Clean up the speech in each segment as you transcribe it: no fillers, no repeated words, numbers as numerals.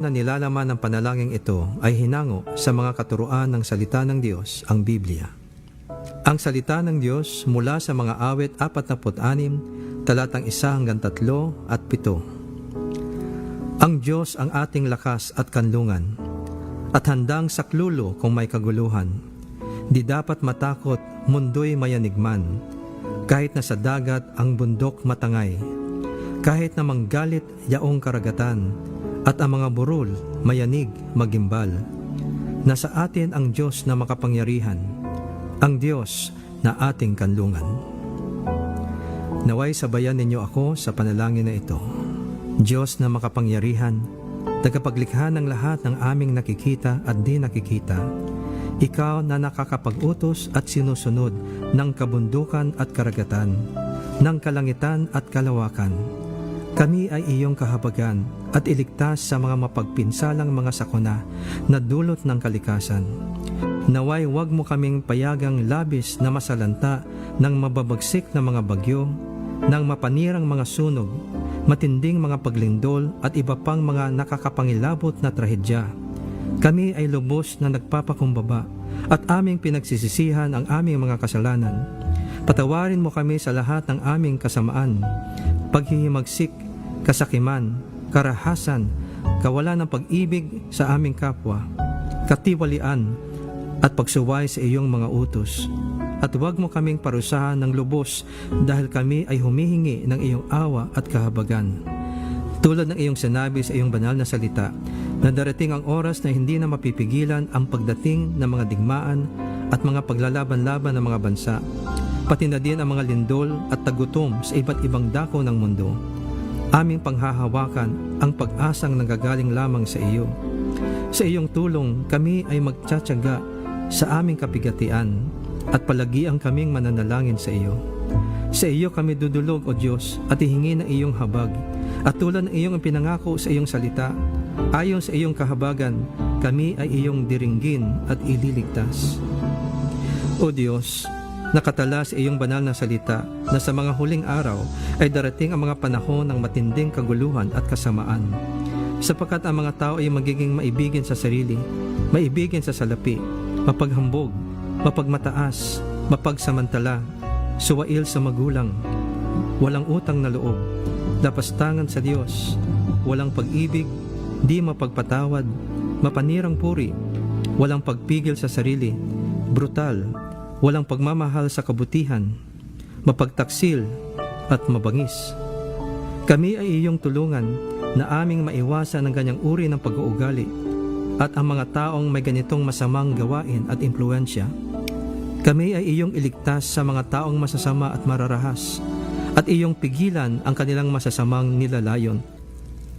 Na nilalaman ng panalangin ito ay hinango sa mga katuruan ng salita ng Diyos, ang Biblia. Ang salita ng Diyos mula sa mga awit 46, talatang 1 hanggang 3 at 7. Ang Diyos ang ating lakas at kanlungan, at handang saklulo kung may kaguluhan. Di dapat matakot, mundo'y mayanigman, kahit na sa dagat ang bundok matangay, kahit na manggalit yaong karagatan, at ang mga burol mayanig magimbal. Nasa atin ang Diyos na makapangyarihan, ang Diyos na ating kanlungan. Naway sabayan ninyo ako sa panalangin na ito. Diyos na makapangyarihan, tagapaglikha ng lahat ng aming nakikita at di nakikita, Ikaw na nakakapag-utos at sinusunod ng kabundukan at karagatan, ng kalangitan at kalawakan. Kami ay iyong kahabagan at iligtas sa mga mapagpinsalang mga sakuna na dulot ng kalikasan. Naway huwag mo kaming payagang labis na masalanta ng mababagsik na mga bagyo, ng mapanirang mga sunog, matinding mga paglindol at iba pang mga nakakapangilabot na trahedya. Kami ay lubos na nagpapakumbaba at aming pinagsisisihan ang aming mga kasalanan. Patawarin mo kami sa lahat ng aming kasamaan, paghihimagsik, kasakiman, karahasan, kawalan ng pag-ibig sa aming kapwa, katiwalian, at pagsuway sa iyong mga utos. At huwag mo kaming parusahan ng lubos dahil kami ay humihingi ng iyong awa at kahabagan. Tulad ng iyong sinabi sa iyong banal na salita, na darating ang oras na hindi na mapipigilan ang pagdating ng mga digmaan at mga paglalaban-laban ng mga bansa, pati na din ang mga lindol at tagutom sa iba't ibang dako ng mundo. Aming panghahawakan ang pag-asang nanggagaling lamang sa iyo. Sa iyong tulong, kami ay magtsatsaga sa aming kapigatian at palagiang kaming mananalangin sa iyo. Sa iyo kami dudulog, O Diyos, at ihingi ng iyong habag. At tulad ng iyong pinangako sa iyong salita, ayon sa iyong kahabagan, kami ay iyong diringgin at ililigtas. O Diyos, nakatala sa iyong banal na salita na sa mga huling araw ay darating ang mga panahon ng matinding kaguluhan at kasamaan, sapagkat ang mga tao ay magiging maibigin sa sarili, maibigin sa salapi, mapaghambog, mapagmataas, mapagsamantala, suwail sa magulang, walang utang na loob, lapastangan sa Diyos, walang pag-ibig, di mapagpatawad, mapanirang puri, walang pagpigil sa sarili, brutal, walang pagmamahal sa kabutihan, mapagtaksil at mabangis. Kami ay iyong tulungan na aming maiwasan ang ganyang uri ng pag-uugali at ang mga taong may ganitong masamang gawain at impluensya. Kami ay iyong iligtas sa mga taong masasama at mararahas at iyong pigilan ang kanilang masasamang nilalayon.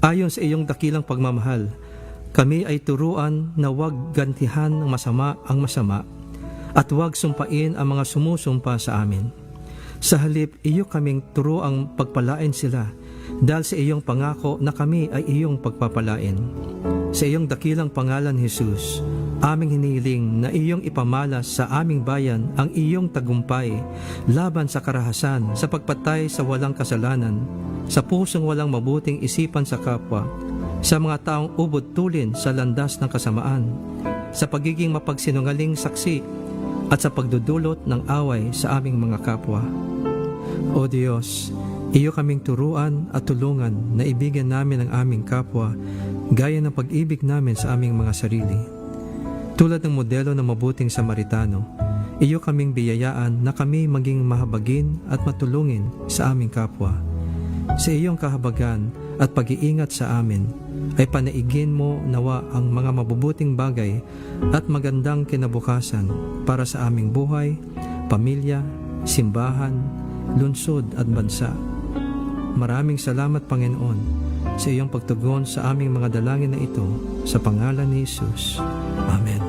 Ayon sa iyong dakilang pagmamahal, kami ay turuan na huwag gantihan ng masama ang masama at huwag sumpain ang mga sumusumpa sa amin. Sa halip, iyo kaming turuang pagpalain sila dahil sa iyong pangako na kami ay iyong pagpapalain. Sa iyong dakilang pangalan, Jesus, aming hinihiling na iyong ipamalas sa aming bayan ang iyong tagumpay laban sa karahasan, sa pagpatay sa walang kasalanan, sa pusong walang mabuting isipan sa kapwa, sa mga taong ubod tulin sa landas ng kasamaan, sa pagiging mapagsinungaling saksi, at sa pagdudulot ng away sa aming mga kapwa. O Diyos, iyo kaming turuan at tulungan na ibigyan namin ang aming kapwa gaya ng pag-ibig namin sa aming mga sarili. Tulad ng modelo ng mabuting Samaritano, iyo kaming biyayaan na kami maging mahabagin at matulungin sa aming kapwa. Sa iyong kahabagan at pag-iingat sa amin, ay panaigin mo nawa ang mga mabubuting bagay at magandang kinabukasan para sa aming buhay, pamilya, simbahan, lungsod at bansa. Maraming salamat, Panginoon, sa iyong pagtugon sa aming mga dalangin na ito, sa pangalan ni Jesus. Amen.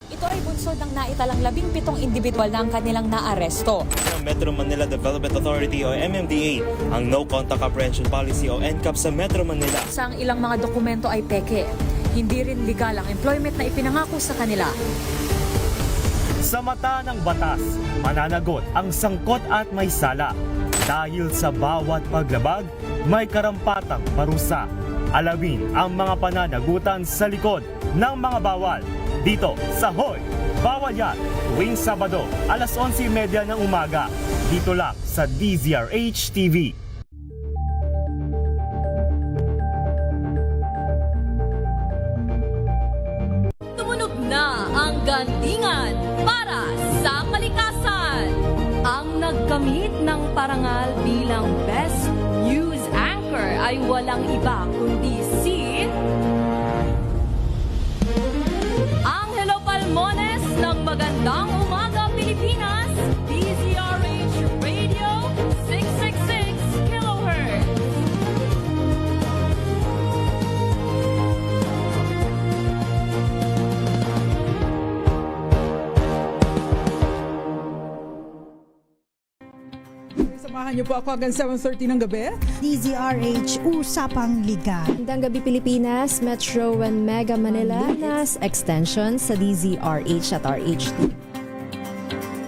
Ito ay bunsod ng naitalang 17 individual na ang kanilang naaresto. Ng Metro Manila Development Authority o MMDA ang No Contact Apprehension Policy o NCAP sa Metro Manila. Sa ang ilang mga dokumento ay peke. Hindi rin legal ang employment na ipinangako sa kanila. Sa mata ng batas, mananagot ang sangkot at may sala. Dahil sa bawat paglabag, may karampatang parusa. Alamin ang mga pananagutan sa likod ng mga bawal. Dito sa Hoy! Bawal Yan! Tuwing Sabado, alas 11:30 ng umaga. Dito lang sa DZRH TV. Tumunog na ang gandingan para sa kalikasan. Ang nagkamit ng parangal bilang Best News Anchor ay walang iba kundi si Angelo Palmones ng Magandang Umaga Pilipinas, DZRH Radio 666 kHz. Samahan niyo po ako hanggang 7:30 ng gabi. DZRH Usapang Liga. Magandang gabi Pilipinas, Metro and Mega Manila, Nas Extension sa DZRH at RHT.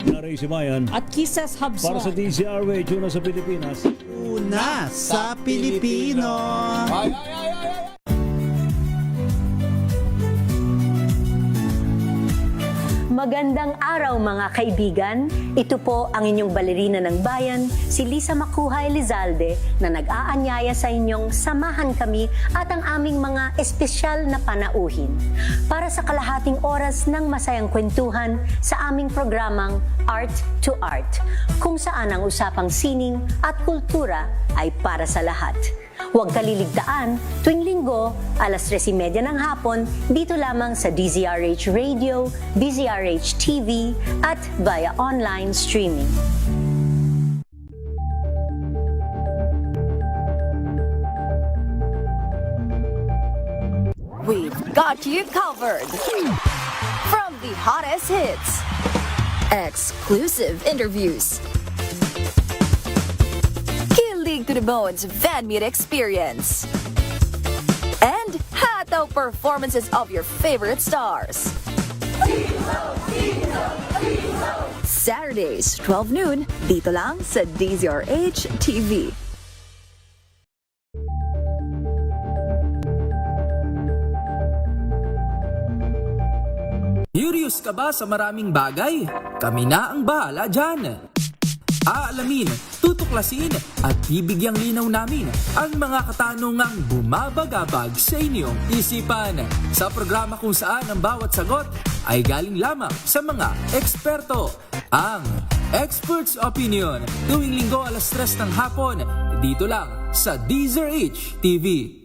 Naray Simayan At Kisses Hubs. para sa DZRH, una sa Pilipinas. Una sa Pilipino. Magandang araw mga kaibigan. Ito po ang inyong balerina ng bayan, si Lisa Makuha Elizalde na nag-aanyaya sa inyong samahan kami at ang aming mga espesyal na panauhin para sa kalahating oras ng masayang kwentuhan sa aming programang Art to Art, kung saan ang usapang sining at kultura ay para sa lahat. Huwag kaliligtaan, tuwing linggo, alas 3:30 ng hapon, dito lamang sa DZRH Radio, DZRH TV, at via online streaming. We've got you covered. From the hottest hits, exclusive interviews, kilig to the bones fan meet experience, and hataw performances of your favorite stars. Saturdays, 12 noon, dito lang sa DZRH TV. Curious ka ba sa maraming bagay? Kami na ang bahala dyan. Aalamin, tutuklasin at bibigyang linaw namin ang mga katanungang bumabagabag sa inyong isipan. Sa programa kung saan ang bawat sagot ay galing lamang sa mga eksperto. Ang Expert's Opinion, tuwing linggo alas 3 ng hapon, dito lang sa DZRH TV.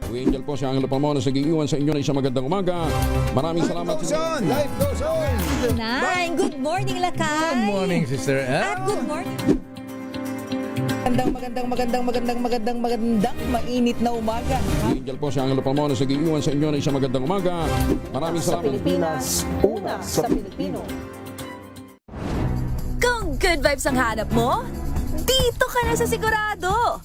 Angel po si Angelo Palmones nag-iiwan sa inyo na isang magandang umaga. Maraming salamat. Life goes on. Nine, good morning, Lakay. Good morning, Sister At good morning. Magandang mainit na umaga. Angel po si Angelo Palmones nag-iiwan sa inyo na isang magandang umaga. Maraming salamat. Pilipinas, una sa Pilipino. Kung good vibes ang hanap mo, dito ka na sa sigurado.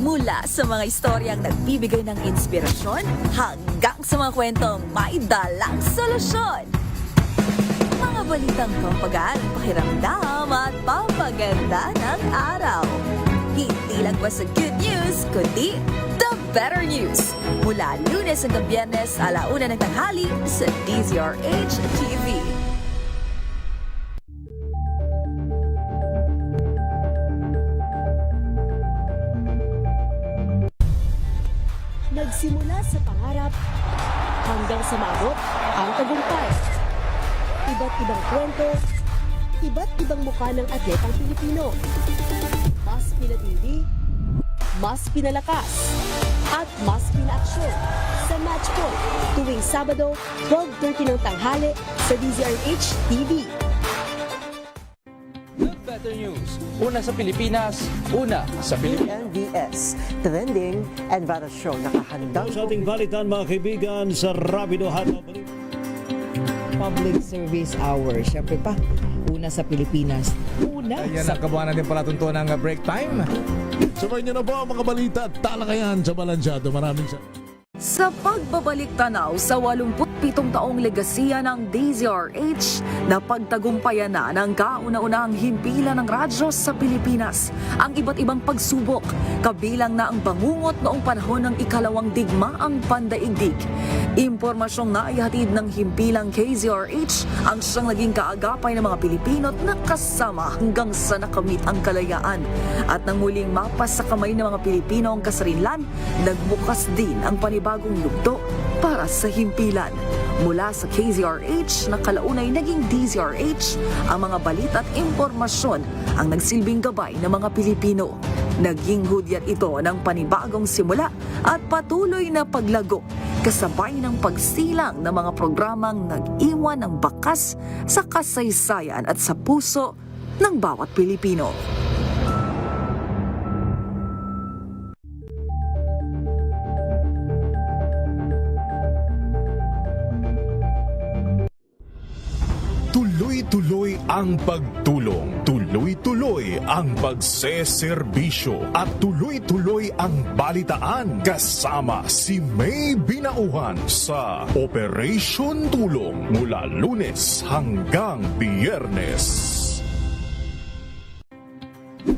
Mula sa mga istoryang nagbibigay ng inspirasyon hanggang sa mga kwentong may dalang solusyon. Mga balitang pampagaan, pakiramdam at pampaganda ng araw. Hindi lang ba sa good news, kundi the better news. Mula Lunes hanggang Biyernes, 1:00 ng tanghali sa DZRH TV. Nagsimula sa pangarap hanggang sa maabot ang tagumpay. Iba't ibang kwento, iba't ibang mukha ng atletang Pilipino. Mas pinatindi, mas pinalakas, at mas pinaaksyon sa Match Point tuwing Sabado, 12:30 ng tanghali sa DZRH TV. Better News, una sa Pilipinas, una sa Pilipinas. NBS, Trending and Viral Show. Nakahandang Sa ating balitan mga kaibigan sa Rapido Hataw Balita. Public Service Hour. Siyempre pa, una sa Pilipinas. Una Yan sa ang kabuhanan din palatuntunan ng break time. Sabay niyo na po ang mga balita at talakayan sa Balansyado. Maraming Sa pagbabalik tanaw sa 87 taong legasiya ng DZRH, napagtagumpayan na ng kauna-unahang himpilan ng radyo sa Pilipinas ang iba't ibang pagsubok, kabilang na ang bangungot noong panahon ng ikalawang digmaang pandaigdig. Impormasyong naihatid ng himpilang KZRH ang siyang naging kaagapay ng mga Pilipino at nakasama hanggang sa nakamit ang kalayaan. At nang muling mapas sa kamay ng mga Pilipino ang kasarinlan, nagbukas din ang panibagong yugto para sa himpilan. Mula sa KZRH na kalaunay naging DZRH, ang mga balita at impormasyon ang nagsilbing gabay ng mga Pilipino. Naging hudyat ito ng panibagong simula at patuloy na paglago, kasabay ng pagsilang ng mga programang nag-iwan ng bakas sa kasaysayan at sa puso ng bawat Pilipino. Tuloy-tuloy ang pagtulong, tuloy-tuloy ang pagseserbisyo at tuloy-tuloy ang balitaan kasama si May Binauhan sa Operation Tulong mula Lunes hanggang Biyernes.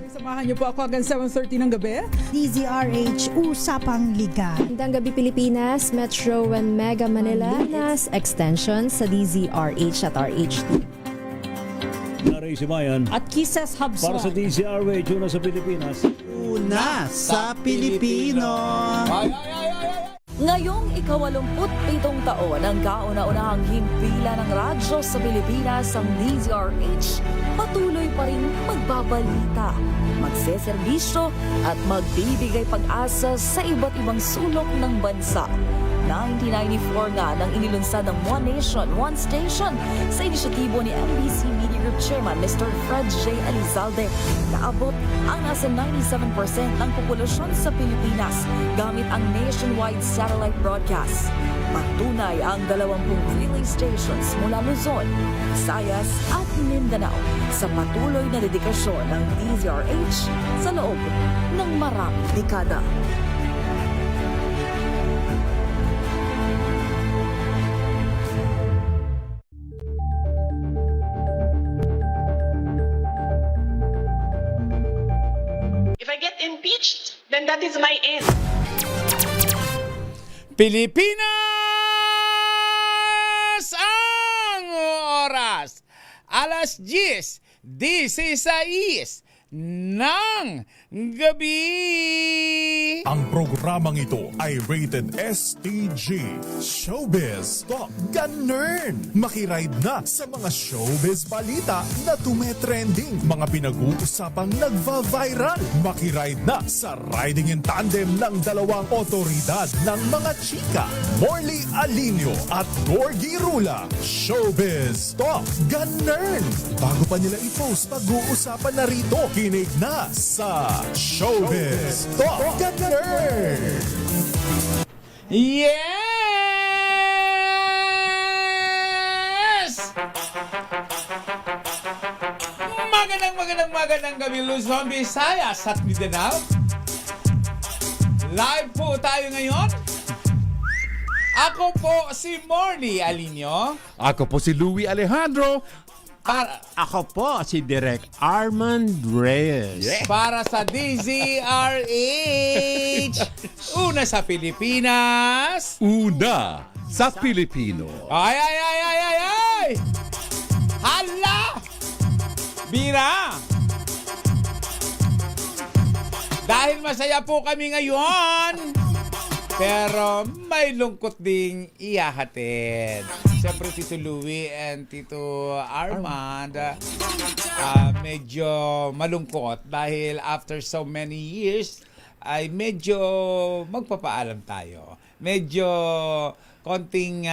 Samahan niyo po ako hanggang 7:30 ng gabi. DZRH Usapang Liga. Magandang gabi Pilipinas, Metro and Mega Manila, NAS extension sa DZRH at RH2. Naray si Mayan. At Kisses Hubs. Para sa DZRH, una sa Pilipinas. Una sa Pilipino. Ngayong ika-87 taon ang kauna-unahang himpilan ng radyo sa Pilipinas, ang DZRH, patuloy pa rin magbabalita, magseserbisyo at magbibigay pag-asa sa iba't ibang sulok ng bansa. 1994 nga nang inilunsad ng One Nation, One Station sa inisyatibo ni MBC Media Group Chairman Mr. Fred J. Elizalde. Naabot ang nasa 97% ng populasyon sa Pilipinas gamit ang nationwide satellite broadcast. Patunay ang 20 relay stations mula Luzon, Visayas at Mindanao sa patuloy na dedikasyon ng DZRH sa loob ng maraming dekada. If I get impeached, then that is my end. Pilipinas ang oras. Alas 10:16 ng gabi. Ang programang ito ay rated STG. Showbiz Top Gun-Nerd. Makiride na sa mga showbiz balita na tumetrending. Mga pinag-uusapang nagva-viral. Makiride na sa riding in tandem ng dalawang otoridad ng mga chika. Morley Alinio at Gorgie Rula. Showbiz Top Gun-Nerd. Bago pa nila i-post, pag-uusapan na rito. Kinig na sa Showbiz Top Gun-Nerd. Yes! Magandang gabi Luzon, Visayas at Mindanao. Live po tayo ngayon. Ako po si Morley Alinio. Ako po si Louie Alejandro. Ako po si Direk Armand Reyes. Para sa DZRH. Una sa Pilipinas. Una sa Pilipino. Ay! Hala! Bira! Dahil masaya po kami ngayon, pero may lungkot ding iyahatid. Siyempre, Tito Louie and Tito Armand, medyo malungkot dahil after so many years, ay medyo magpapaalam tayo. Medyo konting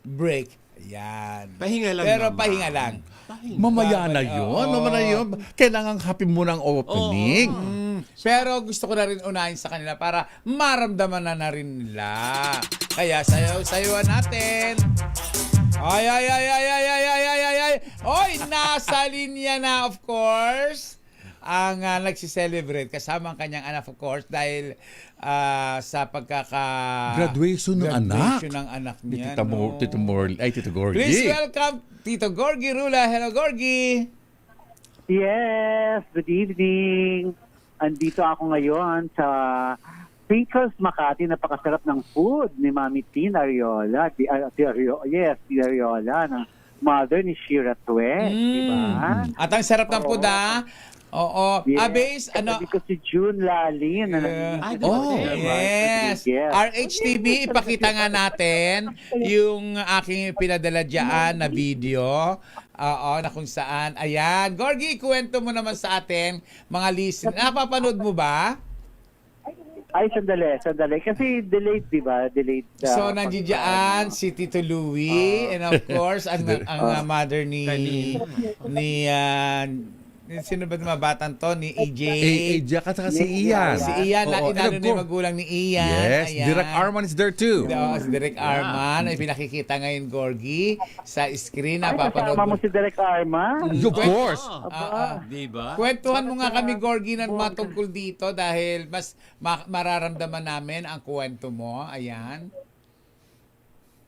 break. Yan. Pahinga lang pero naman. pahinga lang. Mamaya na yun. Kailangan happy mo ng opening. Pero gusto ko na rin unahin sa kanila para maramdaman na rin nila. Kaya sayaw-sayawan natin. Ay. Oy, nasa linya na, of course, ang nagsiselebrate kasama ang kanyang anak, of course, dahil sa Graduation ng anak niya. Tito Gorgie. Please welcome Tito Gorgie Rula. Hello, Gorgie. Yes, good evening. Andito ako ngayon sa Pickles Makati. Napakasarap ng food ni Mami Tin Ariola. Tin Ariola, na mother ni Shira Twe. Diba? At ang sarap ng food, Oo. Yes. Abis, Sabi ko si June Lalin. Yes. RHTV, ipakita nga natin yung aking pinadala dyan na video. Oo, na kung saan. Ayan. Gorgie, kwento mo naman sa atin, mga listeners. Napapanood mo ba? Ay, sandali. Kasi delayed, di ba? Delayed. So, nandiyan si Tito Louie and of course, ang mother ni sino ba mga batang to? Ni EJ. At saka si Ian. Si Ian, inano na yung magulang ni Ian. Yes, Ayan. Direk Arman is there too. Si Direk Arman, ay pinakikita ngayon, Gorgie, sa screen. Ay, Napapanood kasama mo si Direk Arman? Of course. Diba? Kwentuhan mo nga kami, Gorgie, ng mga tungkol dito dahil mas mararamdaman namin ang kwento mo. Ayan.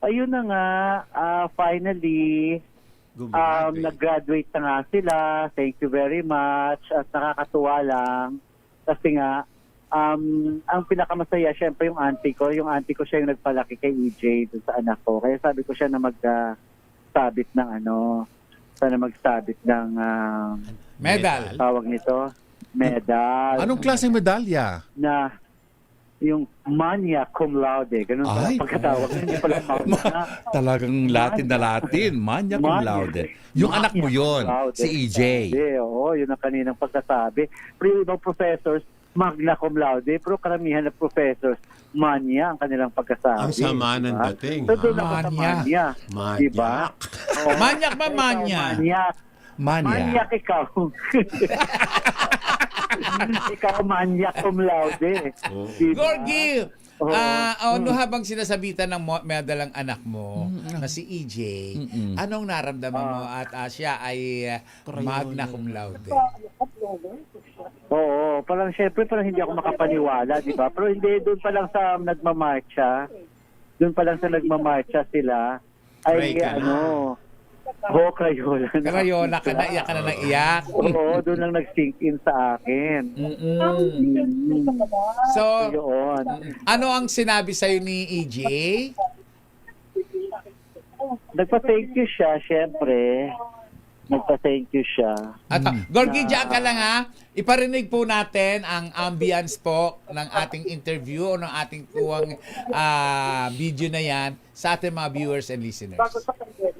Ayun na nga, finally, nag-graduate na nga sila. Thank you very much. At nakakatuwa lang. Kasi nga, ang pinakamasaya, syempre yung auntie ko. Yung auntie ko siya yung nagpalaki kay EJ dun sa anak ko. Kaya sabi ko siya na magsabit ng medal. Tawag nito? Medal. Anong klaseng medalya? Na yung magna cum laude. Ganun pala pagkatawag. Hindi pala magna. Talagang Latin na Latin. Magna cum laude. Yung anak mo yon, si EJ. Oo, yun ang kaninang pagkasabi. Pero yung ibang professors, magna cum laude. Pero karamihan na professors, manya ang kanilang pagkasabi. Ang sama ng dating. So doon ako sa manya. Diba? Manyak ba manya? Manyak ikaw. Ikaw manyak cum laude. Diba? Gorgie, habang sinasabitan ng medal ang anak mo na si EJ, anong naramdaman mo at siya ay magna cum laude? Oo, parang syempre hindi ako makapaniwala, di ba? Pero hindi, doon pa lang sa nagmamarcha sila, ay Crayola. Crayola ka na, iyak ka na ng iyak. Oo, doon lang nag-sink in sa akin. So, ano ang sinabi sa'yo ni EJ? Nagpa-thank you siya, syempre. Nagpa-thank you siya. At Gorgie, diyan ka lang ha. Iparinig po natin ang ambience po ng ating interview o ng ating kuwang video na yan sa ating mga viewers and listeners.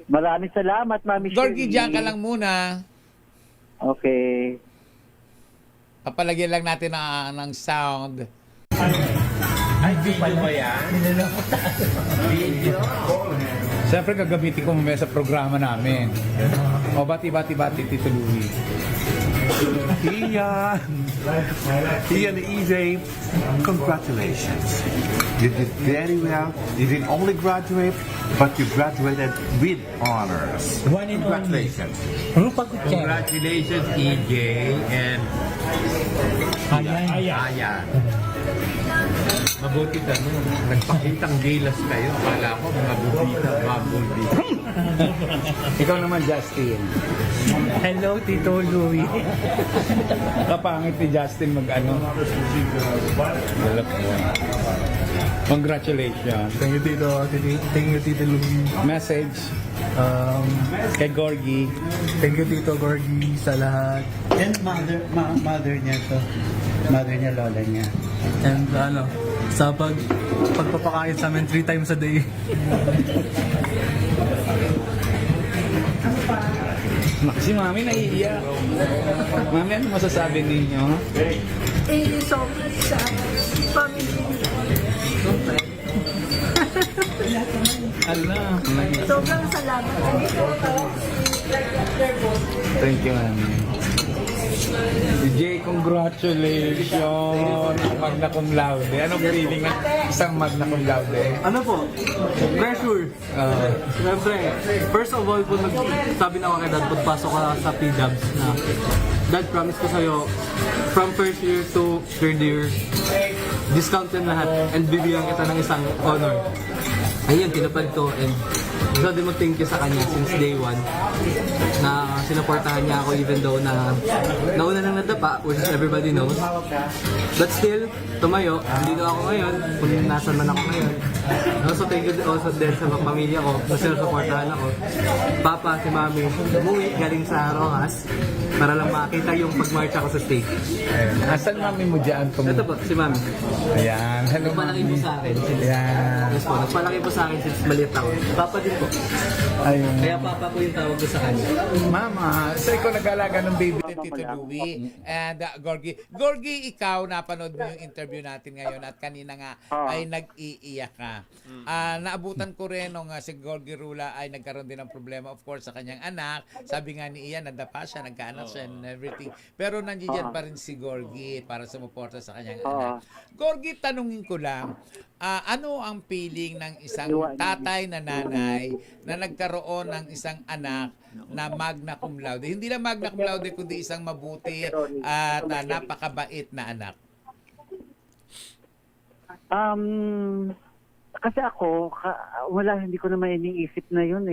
Maraming salamat, Mami Shirley. Gorgie, diyan ka lang muna. Okay. Papalagyan lang natin ng sound. Ay, video ba yan? Video? Siyempre, gagamitin ko mamaya sa programa namin. O, bati, Tito Louie. Ian EJ, congratulations. You did very well. You didn't only graduate, but you graduated with honors. Congratulations. Congratulations, EJ and Ayan. Mabuti ka nun. Nagpakitang gilas kayo. Akala ko mga bubita, Ikaw naman, Justin. Hello, Tito Louie. Kapangit ni Justin mag-ano. Congratulations. Thank you, Tito Louie. Message kay Gorgie. Thank you, Tito Gorgie, sa lahat. And mother niya to. Mother niya, lola niya. And sa pagpapakain sa amin 3 times a day. Si Mami naiiyak. Mami, ano masasabi ninyo? Thank you so much sa family. Sobrang salamat. Thank you, Mami. Jay, congratulations! Magna cum laude. Anong feeling ng isang magna cum laude? Ano po? Pressure. Siyempre, first of all po, sabi na ako kay Dad, pagpasok ka sa PDABS na, Dad, promise ko sa'yo, from first year to third year, discount yan lahat and bibigyan kita ng isang honor. Ayun, tinupad ko and gusto din mag-thank you sa kanya since day one na sinuportahan niya ako even though na nauna nang nadapa, which is everybody knows. But still, tumayo, dito ako ngayon, kung nasan man ako ngayon. Also, thank you also din sa pamilya ko na sinusuportahan ako. Papa, si Mami, umuwi galing sa Rojas para lang makita yung pag-march ako sa stage. Asan mami mo dyan? Ito po, si Mami. Ayan. Hello, Nagpalaki po sa akin. Ayan. Yes po, nagpalaki po sa akin since maliit ako. Papa din po. Ayun. Kaya Papa po yung tawag ko sa kanya. Mama, so ikaw nag-alaga ng baby ni Tito Louie and Gorgie. Gorgie, ikaw, napanood mo yung interview natin ngayon at kanina nga ay nag-iiyak ka. Naabutan ko rin nung si Gorgie Rula ay nagkaroon din ng problema, of course, sa kanyang anak. Sabi nga ni Ian, nadapa siya, nagkaanak siya and everything. Pero nandiyan pa rin si Gorgie para sumuporta sa kanyang anak. Gorgie, tanungin ko lang, ano ang feeling ng isang tatay na nanay na nagkaroon ng isang anak na magna cum laude? Hindi lang magna cum laude, kundi isang mabuti at napakabait na anak. Kasi ako, hindi ko naman iniisip na yun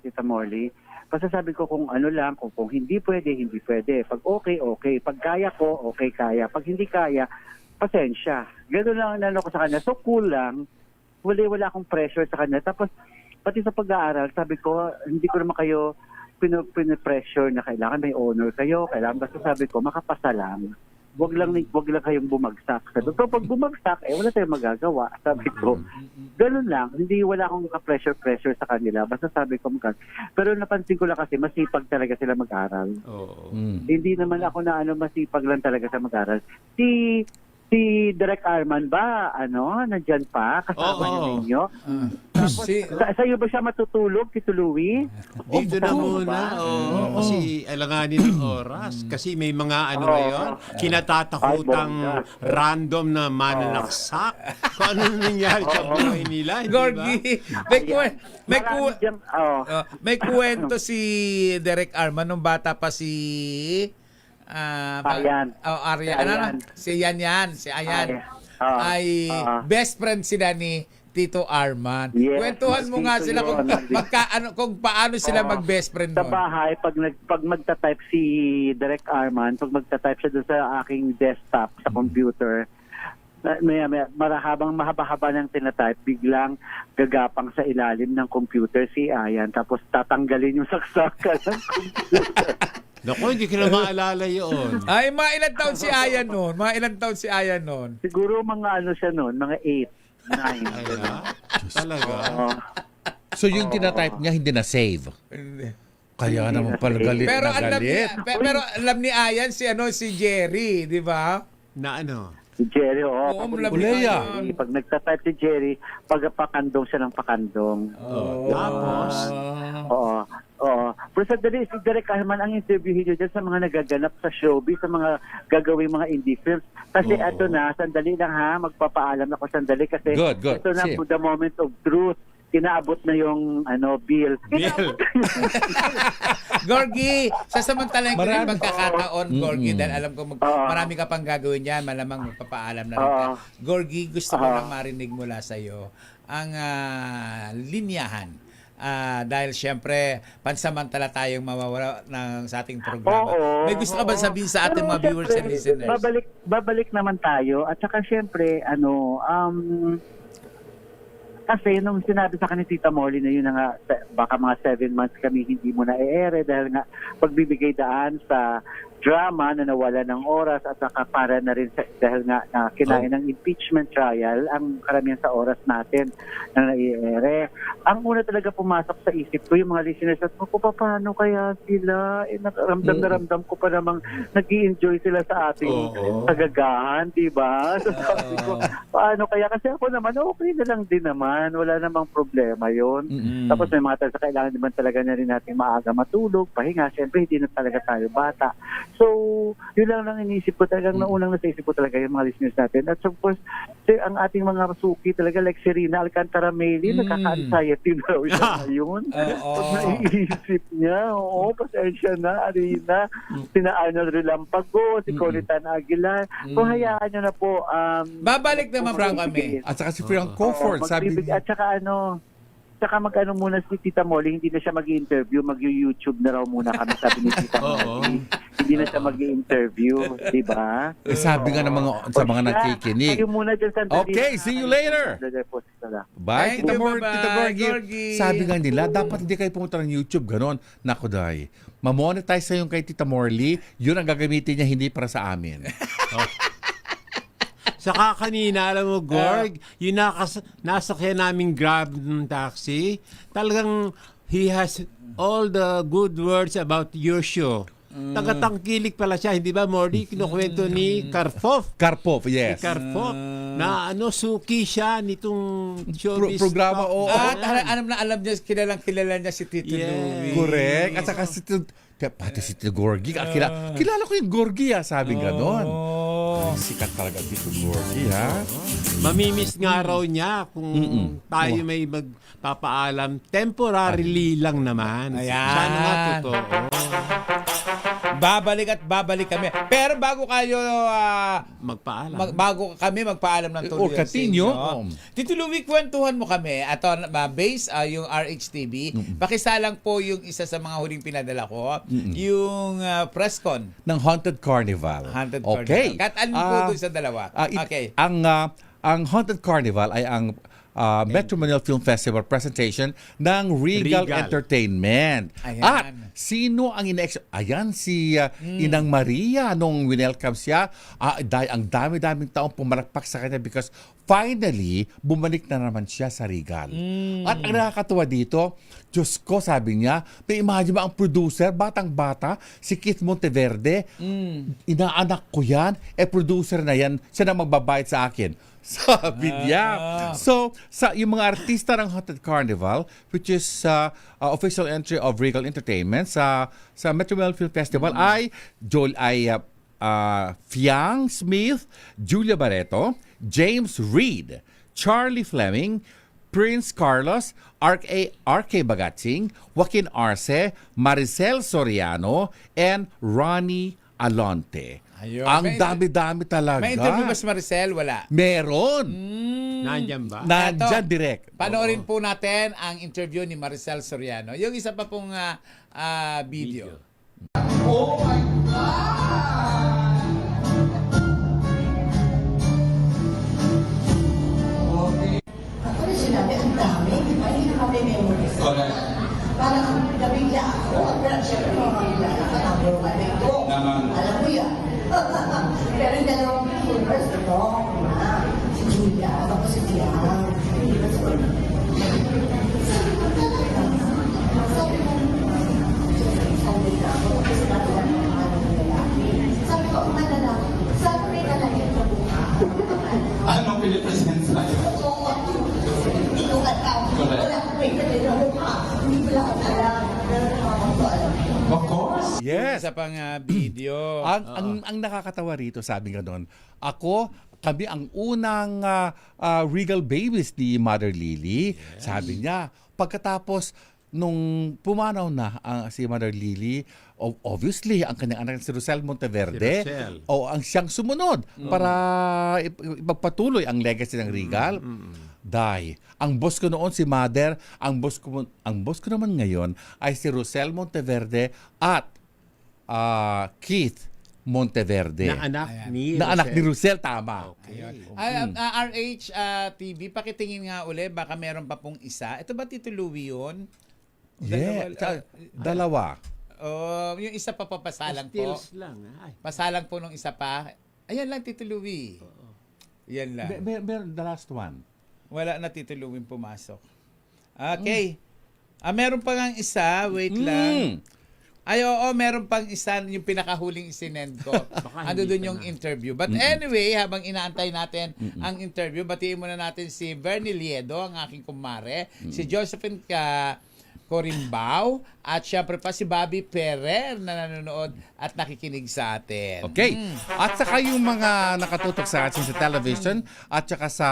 Tita Morley. Basta sabi ko kung ano lang, kung hindi pwede, hindi pwede. Pag okay, okay. Pag kaya ko, okay, kaya. Pag hindi kaya, pasensya. Gano'n lang ang ko sa kanya. So cool lang. Wala akong pressure sa kanya. Tapos, pati sa pag-aaral, sabi ko, hindi ko naman kayo pinipressure na kailangan may honor kayo. Kailangan, basta sabi ko, makapasa lang. Wag lang kayong bumagsak. So pag bumagsak, wala tayong magagawa. Sabi ko, ganun lang. Wala akong pressure sa kanila. Basta sabi ko, pero napansin ko lang kasi masipag talaga sila mag-aral. Hindi naman ako na masipag lang talaga sa mag-aral. Si Direk Arman ba, nandyan pa? Kasama niyo ninyo? Tapos, sa'yo ba siya matutulog, Tito Louie? Dito na muna. Kasi alanganin ng oras. Kasi may mga ngayon, kinatatakutang random na mananaksak. Kung ano nangyari sa buhay nila, di ba? Gorgie, may kwento si Direk Arman nung bata pa si... Aryan. Si Ayan. Ay best friend sila ni Tito Arman. Yes, kwentuhan mo nga sila kung paano sila mag-best friend sa bahay. Pag magta-type si Direk Arman, pag magta-type siya doon sa aking desktop, sa computer, habang mahaba-haba ng tinatype, biglang gagapang sa ilalim ng computer si Ayan, tapos tatanggalin yung saksakan ng computer. Naku, hindi ko na maalala yun. Ay, mga ilang taon si Ayan noon? Siguro mga siya noon, mga 8, 9. Talaga? So yung tinatype niya hindi na-save? Kaya naman pala galit pero na galit. Pero alam ni Ayan si Jerry, di ba? Na ano? Si Jerry, Pag nagta-type si Jerry, pakandong siya ng pakandong. Tapos? Oo. Pero sandali, si Direk Arman ang interviewin nyo dyan sa mga nagaganap sa showbiz, sa mga gagawing mga indie films. Kasi ito na, sandali lang magpapaalam ako sandali kasi ito na the moment of truth. Kinaabot na yung bill. Gorgie, sasamantalahin ko rin magkakataon, Gorgie, dahil alam ko marami ka pang gagawin yan, malamang magpapaalam na rin ka. Gorgie, gusto ko lang marinig mula sa'yo ang linyahan. Dahil syempre, pansamantala tayong mawawala sa ating programa. May gusto ka ba sabihin sa ating mga viewers and listeners? Babalik naman tayo. At saka syempre, kasi nung sinabi sa akin ni Tita Molly na yun na nga, baka mga 7 months kami hindi mo na i-ere dahil nga pagbibigay daan sa drama na nawala ng oras at saka para na rin dahil nga kinain ng impeachment trial ang karamihan sa oras natin na nai-ere. Ang una talaga pumasok sa isip ko yung mga listeners at paano kaya sila? Ramdam ko pa namang nag-i-enjoy sila sa ating kagagahan, di ba? So sabi ko, paano kaya? Kasi ako naman, okay na lang din naman. Wala namang problema yon. Tapos may mga kailangan naman talaga na rin natin maaga matulog, pahinga. Siyempre, hindi na talaga tayo bata. So, yun lang iniisip ko talagang naunang nasa isip ko talaga yung mga listeners natin. At of course, ang ating mga suki talaga like si Rina Alcantara-Meli, nakaka-anxiety na raw siya ngayon. Pag naiisip niya, pasensya na, Rina, sina Arnold Relampago, si Colitan Aguilar. So, hayaan nyo na po. Babalik naman Frank kami. At saka si Frank Crawford, sabi niya. At saka mag-ano muna si Tita Molly, hindi na siya mag-i-interview, mag-YouTube na raw muna kami, sabi ni Tita Molly. Hindi na siya mag-i-interview, di ba? Sabi nga sa mga nakikinig. Okay, see you later! Bye, Tita Gorgie. Sabi nga nila, dapat hindi kayo pumunta ng YouTube, ganon. Naku, Day, mamonetize na yung kay Tita Morley, yun ang gagamitin niya, hindi para sa amin. Saka kanina, alam mo, Gorg, yung nasakyan naming Grab ng taxi, talagang he has all the good words about your show. Tagatangkilik pala siya, hindi ba, Mordy? Kinukwento ni Karpov. Karpov, yes. Si Karpov, na suki siya nitong showbiz. Programa, oo. At alam niya, kilala niya si Tito Louie. Correct. At saka pati si Tito Gorgie, kilala ko yung Gorgie, sabi ganon. Sikat talaga dito, Gorgie, ha? Mamimiss nga raw niya kung tayo may magpapaalam. Temporarily lang naman. Ayan. Sana nga totoo. Babalik at babalik kami. Pero bago kayo magpaalam. Bago kami magpaalam ng tuloy. Continue. Tito Louie, kwentuhan mo kami. At base yung RHTV, pakisalang po yung isa sa mga huling pinadala ko, yung press con ng Haunted Carnival. Okay. Kat alin po doon sa dalawa? Okay. Ang Haunted Carnival ay ang Metro Manila Film Festival presentation ng Regal Entertainment. Ayan. At sino ang ayan si Inang Maria nung winelcome siya. Ang dami-daming taong pumalakpak sa kanya because finally bumalik na naman siya sa Regal. At ang nakakatuwa dito, Diyos ko, sabi niya, may imagine ba ang producer, batang-bata, si Keith Monteverde, inaanak ko yan, producer na yan, siya na magbabayad sa akin. Sabi niya. So, yung mga artista ng Haunted Carnival, which is official entry of Regal Entertainment sa Metro Manila Film Festival ay Fiang Smith, Julia Barreto, James Reid, Charlie Fleming, Prince Carlos, R.K. Bagatsing, Joaquin Arce, Maricel Soriano, and Ronnie Alonte. Ayun. Ang dami-dami talaga. May interview ba si Maricel? Wala. Meron. Nandyan ba? Nandyan direct. Panoorin po natin ang interview ni Maricel Soriano. Yung isa pa pong video. Oh my God! Okay. Ako na sinabi, ang dami. Di ba? Hindi na kami memories. Correct. Parang nabigla ako. At syempre, mabigla ako. Number one na ito. Alam mo yan. Pero yung dalawang filmers, ito, si Julia, tapos si Fiang. Sabi ko, ang lalaki, sabi may lalaki sa buka. Anong pinipresent sa'yo? Hindi ko kataw. Wala ko may lalaki sa buka. Hindi ko lang alam. Pero naman ko alam. Of course. Yes. Isa pang video. Ang nakakatawa rito, sabi nga doon, kami ang unang Regal babies ni Mother Lily. Yes. Sabi niya, pagkatapos nung pumanaw na si Mother Lily, obviously, ang kanyang anak si Rosel Monteverde, ang siyang sumunod para ipagpatuloy ang legacy ng Regal. Ang boss ko noon si Mother, ang boss ko naman ngayon ay si Rosel Monteverde at Keith Monteverde. Na anak ni Rosel, tama. Okay. RH TV, pakitingin nga uli, baka meron pa pong isa. Ito ba Tito Louie yun? Dalawa. Yung isa pa papasalang po. Lang. Pasalang po nung isa pa. Ayan lang, Tito Louie. Yan lang. Meron the last one. Wala na Tito Louie pumasok. Okay. Meron pa ngang isa. Wait lang. Ay, oo, meron pang isa yung pinakahuling isinend ko. Ando doon yung interview. But anyway, habang inaantay natin ang interview, batiin muna natin si Bernie Liedo, ang aking kumare, si Josephine Corimbaw, at syempre pa si Bobby Ferrer na nanonood at nakikinig sa atin. Okay. At saka yung mga nakatutok sa atin sa television at saka sa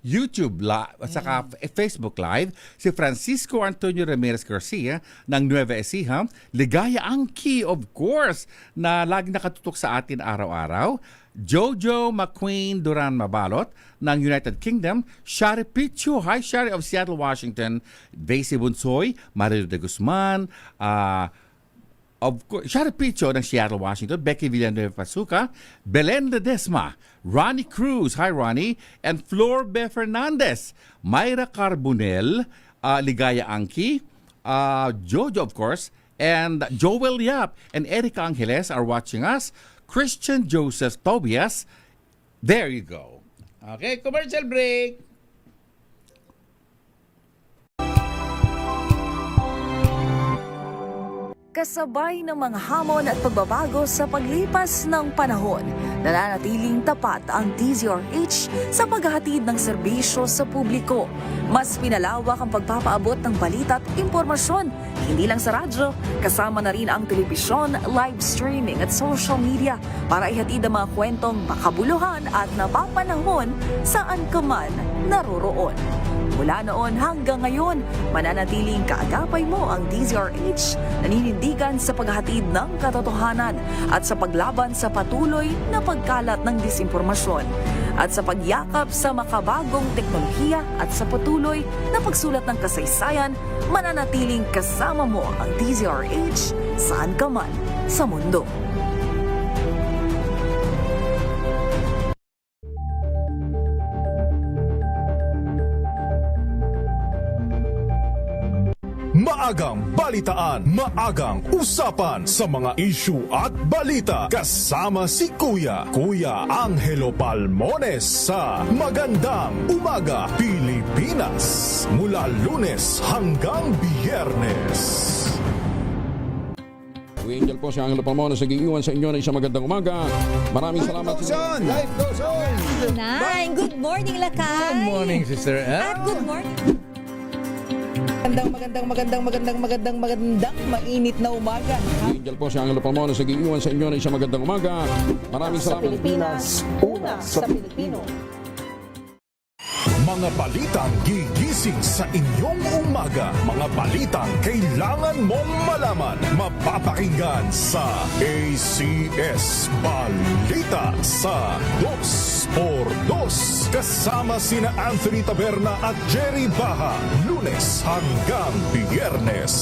YouTube at saka Facebook Live, si Francisco Antonio Ramirez Garcia ng Nueva Ecija, Ligaya Angki, of course, na lagi nakatutok sa atin araw-araw, Jojo McQueen Duran Mabalot ng United Kingdom, Shari Pichu, hi Shari of Seattle, Washington, Daisy Bunsoy, Mario de Guzman, of course, Shari Pichu ng Seattle, Washington, Becky Villanueva Pasuca, Belen Ledesma, Ronnie Cruz, hi Ronnie, and Flor B. Fernandez, Myra Carbonell, Ligaya Angki, Jojo of course, and Joel Yap and Erica Angeles are watching us. Christian Joseph Tobias. There you go. Okay, commercial break. Kasabay ng mga hamon at pagbabago sa paglipas ng panahon, nananatiling tapat ang DZRH sa paghahatid ng serbisyo sa publiko. Mas pinalawak ang pagpapaabot ng balita at impormasyon, hindi lang sa radyo, kasama na rin ang telebisyon, live streaming at social media para ihatid ang mga kwentong makabuluhan at napapanahon saan ka man naroroon. Mula noon hanggang ngayon, mananatiling kaagapay mo ang DZRH, naninindigan sa paghatid ng katotohanan at sa paglaban sa patuloy na pagkalat ng disinformasyon at sa pagyakap sa makabagong teknolohiya at sa patuloy na pagsulat ng kasaysayan, mananatiling kasama mo ang DZRH saan ka man sa mundo. Maagang balitaan, maagang usapan sa mga issue at balita. Kasama si Kuya Angelo Palmones sa Magandang Umaga Pilipinas. Mula Lunes hanggang Biyernes. Angel po si Angelo Palmones, nag-iiwan sa inyo na isang magandang umaga. Maraming salamat. Life goes on! Good morning, Lakay! Good morning, sister. At good morning. Magandang mainit na umaga. Angel po si Angelo Palmones, nag-iiwan sa inyo na isang magandang umaga. Maraming Sa salamat. Pilipinas, una sa Pilipino. Mga balitang gigising sa inyong umaga. Mga balitang kailangan mong malaman. Mapapakinggan sa ACS Balita sa 2x2. Kasama sina Anthony Taberna at Jerry Baha. Lunes hanggang Biyernes.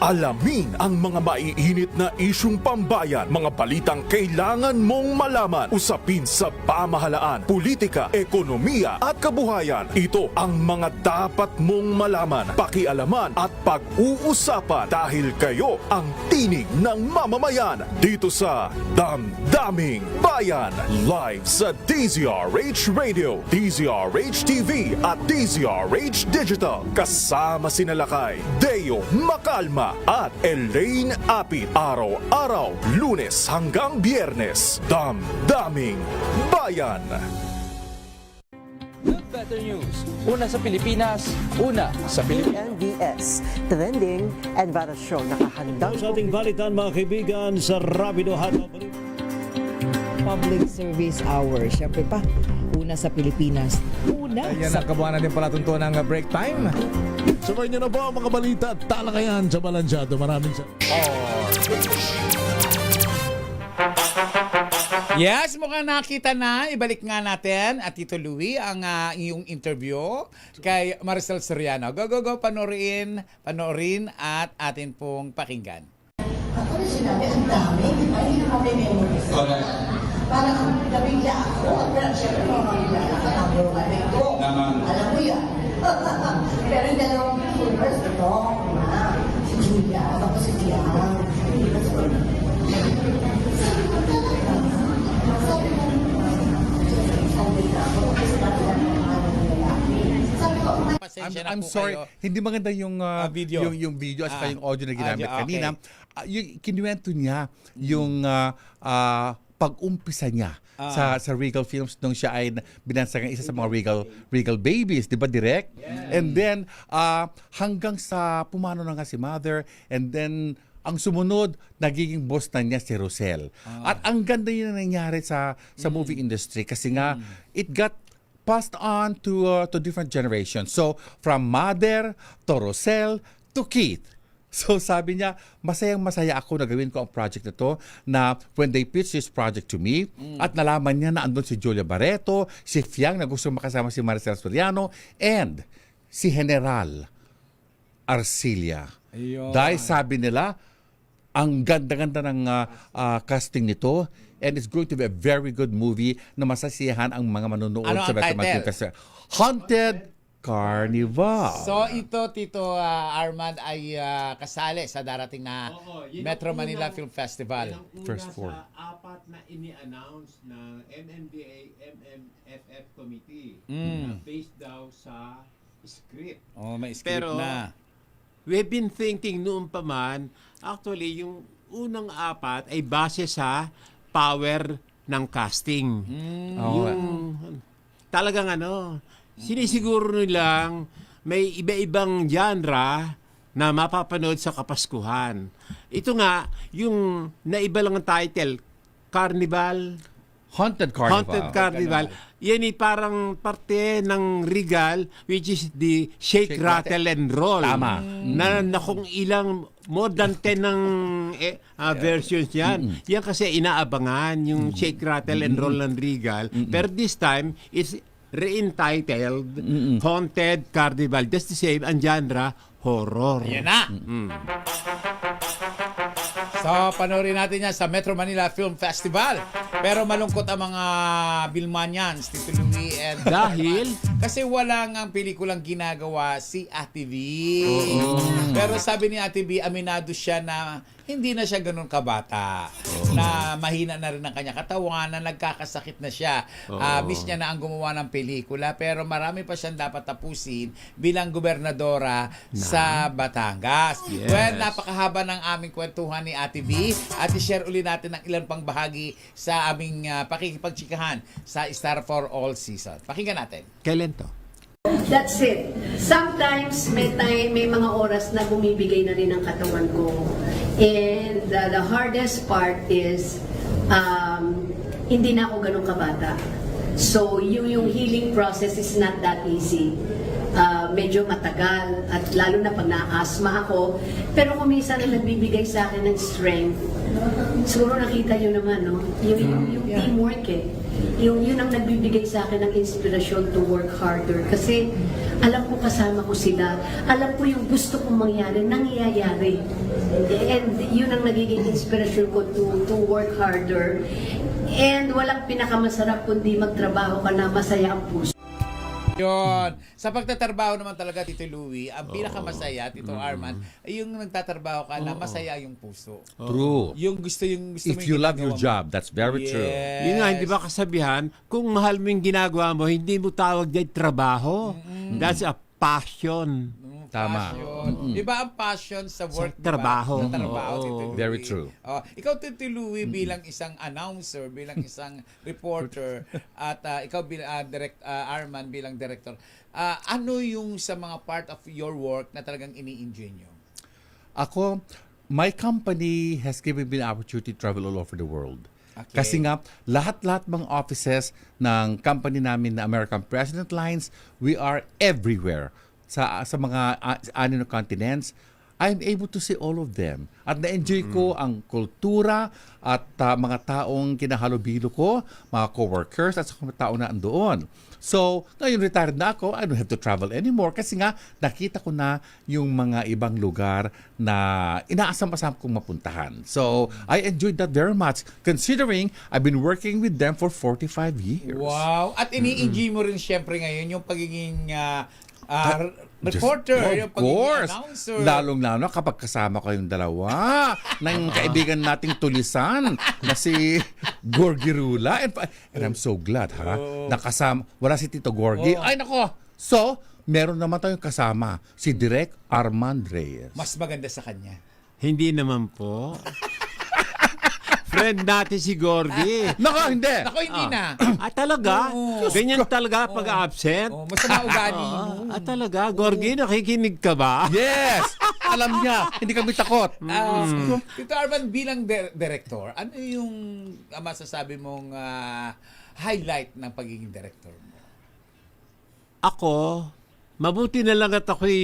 Alamin ang mga maiinit na isyung pambayan, mga balitang kailangan mong malaman, usapin sa pamahalaan, politika, ekonomiya at kabuhayan. Ito ang mga dapat mong malaman, pakialaman at pag-uusapan dahil kayo ang tinig ng mamamayan dito sa Damdaming Bayan. Live sa DZRH Radio, DZRH TV at DZRH Digital. Kasama sina Lakay, Deo Macalma at Elaine Apit. Araw-araw, Lunes hanggang Biyernes. Damdaming Bayan. Better News. Una sa Pilipinas, una sa Pilipinas. NBS, Trending and Bara Show. Nakahandang Sa ating balitan mga kaibigan sa Rapido Hot Public Service Hour. Siyempre pa, una sa Pilipinas. Una Ayan sa ang kabuhanan din pala tuntunan ng break time. Sabay niyo na po ang mga balita at talakayan sa Balansyado. Maraming Yes, mukhang nakita na. Ibalik nga natin at Tito Louie ang iyong interview kay Maricel Soriano. Go. Panoorin at atin pong pakinggan. Ako rin sinabi, ang dami, di ba? Hindi na mapimemorize. Parang nabigla ako at syempre mga nakakabro kami ito. Alam mo yan. Pero yung dalawang YouTubers, ito, si Julia, tapos si Tiang. I'm sorry, hindi maganda yung video. yung video at saka yung audio na ginamit kanina. Yung kinuwento niya yung pag-umpisa niya sa Regal Films nung siya ay binansagang isa sa mga Regal babies, di ba, Direk? And then hanggang sa pumano na nga si Mother, and then ang sumunod, nagiging boss na niya si Rosel. At ang ganda yun na nangyari sa movie industry kasi nga it got passed on to different generations. So from Mother to Rosel to Keith. So sabi niya, masayang-masaya ako na gawin ko ang project na to, na when they pitched this project to me, at nalaman niya na andun si Julia Barreto, si Fiang na gusto makasama si Maricel Soriano, and si General Arcilia. Dahil sabi nila, ang ganda-ganda ng casting nito, and it's going to be a very good movie na masasiyahan ang mga manonood sa Metro Manila kasi Haunted Carnival. So ito, Tito Armand, ay kasali sa darating na Metro Manila Film Festival. First four. Apat na ini-announce ng MMDA, MMFF Committee na based daw sa script. May script Pero, na. We've been thinking noon pa man, actually, yung unang apat ay base sa power ng casting. Talagang sinisiguro nilang may iba-ibang genre na mapapanood sa Kapaskuhan. Ito nga, yung naiba lang ang title, Haunted Carnival. Yan ay parang parte ng Regal, which is the Shake, Rattle, and Roll. Tama. Na kung ilang, more than 10 ng versions yan. Yan kasi inaabangan yung Shake, Rattle, and Roll ng Regal. Pero this time, it's re-entitled Haunted Carnival. Just the same, ang genre, horror. Yan na. So, panoorin natin yan sa Metro Manila Film Festival. Pero malungkot ang mga Bilmanians, Tito Louie, and dahil? Kasi wala nga ang pelikulang ginagawa si Ate V. Pero sabi ni Ate V, aminado siya na hindi na siya ganun kabata. Na mahina na rin ang kanya katawan, na nagkakasakit na siya. Miss niya na ang gumawa ng pelikula, pero marami pa siyang dapat tapusin bilang gobernadora sa Batangas. Yes. Well, napakahaba ng aming kwentuhan ni Ate V at i-share ulit natin ang ilan pang bahagi sa aming pakikipagtsikahan sa Star for All season. Pakinggan natin. Kailan to? That's it. Sometimes may mga oras na bumibigay na rin ang katawan ko. And the hardest part is hindi na ako ganun kabata. So yung healing process is not that easy. Medyo matagal at lalo na pag na-asthma ako. Pero kung minsan na nagbibigay sa akin ng strength, siguro nakita nyo naman, no? Yung teamwork Yun ang nagbibigay sa akin ng inspirasyon to work harder. Kasi alam ko kasama ko sila. Alam ko yung gusto kong mangyari, nangyayari. And yun ang nagiging inspirasyon ko to work harder. And walang pinakamasarap kundi magtrabaho ka na masaya ang puso. Yun. Sa pagtatrabaho naman talaga, Tito Louie, ang pinakamasaya, Tito Arman, ay yung nagtatrabaho ka na masaya yung puso. True. Yung gusto If you love your job, that's very true. Yun nga, hindi ba kasabihan, kung mahal mo yung ginagawa mo, hindi mo tawag dyan trabaho. That's a passion. Tama. Iba ang passion sa work, sa trabaho. Sa trabaho, Tito Louie. Very true. Ikaw, Tito Louie, bilang isang announcer, bilang isang reporter, at ikaw, Arman, bilang director, ano yung sa mga part of your work na talagang ini-enjoy nyo? Ako, my company has given me the opportunity to travel all over the world. Okay. Kasi nga, lahat-lahat mga offices ng company namin na American President Lines, we are everywhere. Sa mga anim na continents, I'm able to see all of them. At na-enjoy ko ang kultura at mga taong kinahalubilo ko, mga co-workers at mga tao na andoon. So, ngayon retired na ako, I don't have to travel anymore kasi nga nakita ko na yung mga ibang lugar na inaasam-asam kong mapuntahan. So, I enjoyed that very much considering I've been working with them for 45 years. Wow! At ini-enjoy mo rin syempre ngayon yung pagiging reporter, of course. Announcer. Lalong-lalo kapag kasama ko yung dalawa ng kaibigan nating tulisan na si Gorgie Rula. And I'm so glad, nakasama. Wala si Tito Gorgie. Ay, nako! So, meron naman tayong kasama, si Direk Armand Reyes. Mas maganda sa kanya. Hindi naman po. friend natin si Gorgie. Nako, hindi. Ako hindi na. Talaga? Ganyan talaga pag absent? Masama ugali mo. Talaga? Gorgie, nakikinig ka ba? Yes! Alam niya, hindi kami takot. Tito Arman, bilang director, ano yung masasabi mong highlight ng pagiging director mo? Ako, mabuti na lang at ako'y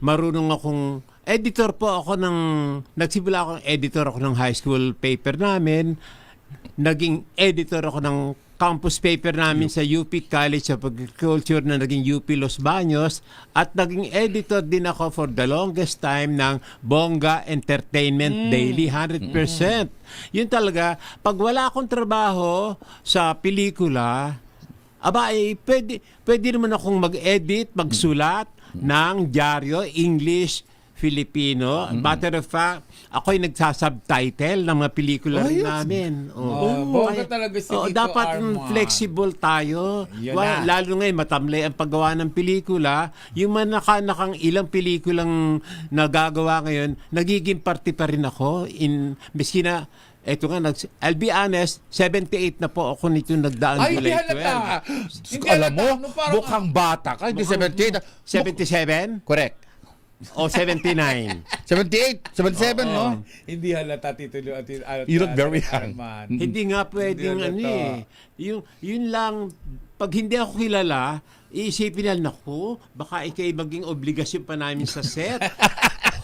marunong akong editor po ako nagsimula akong editor ako ng high school paper namin. Naging editor ako ng campus paper namin sa UP College of Agriculture na naging UP Los Baños at naging editor din ako for the longest time ng Bongga Entertainment Daily 100%. Yun talaga, pag wala akong trabaho sa pelikula, pwede naman akong mag-edit, magsulat ng dyaryo, English, Filipino. Matter of fact, ako'y nagsasubtitle ng mga pelikula rin namin. Bongga talaga si Tito dapat Arman. flexible tayo. Yun na. Lalo ngayon, matamlay ang paggawa ng pelikula. Yung mga nakang ilang pelikulang nagagawa ngayon, nagiging parte pa rin ako. Miski na, eto nga, I'll be honest, 78 na po ako nito nagdaan July 12. Alam mo, mukhang bata ka. Hindi 78. 77? Correct. O 79. 78, 77, no? Hindi halata, Tito Lu. You look very young. Hindi nga pwedeng yun lang, pag hindi ako kilala, iisipin na, naku, baka ikay maging obligasyon pa namin sa set.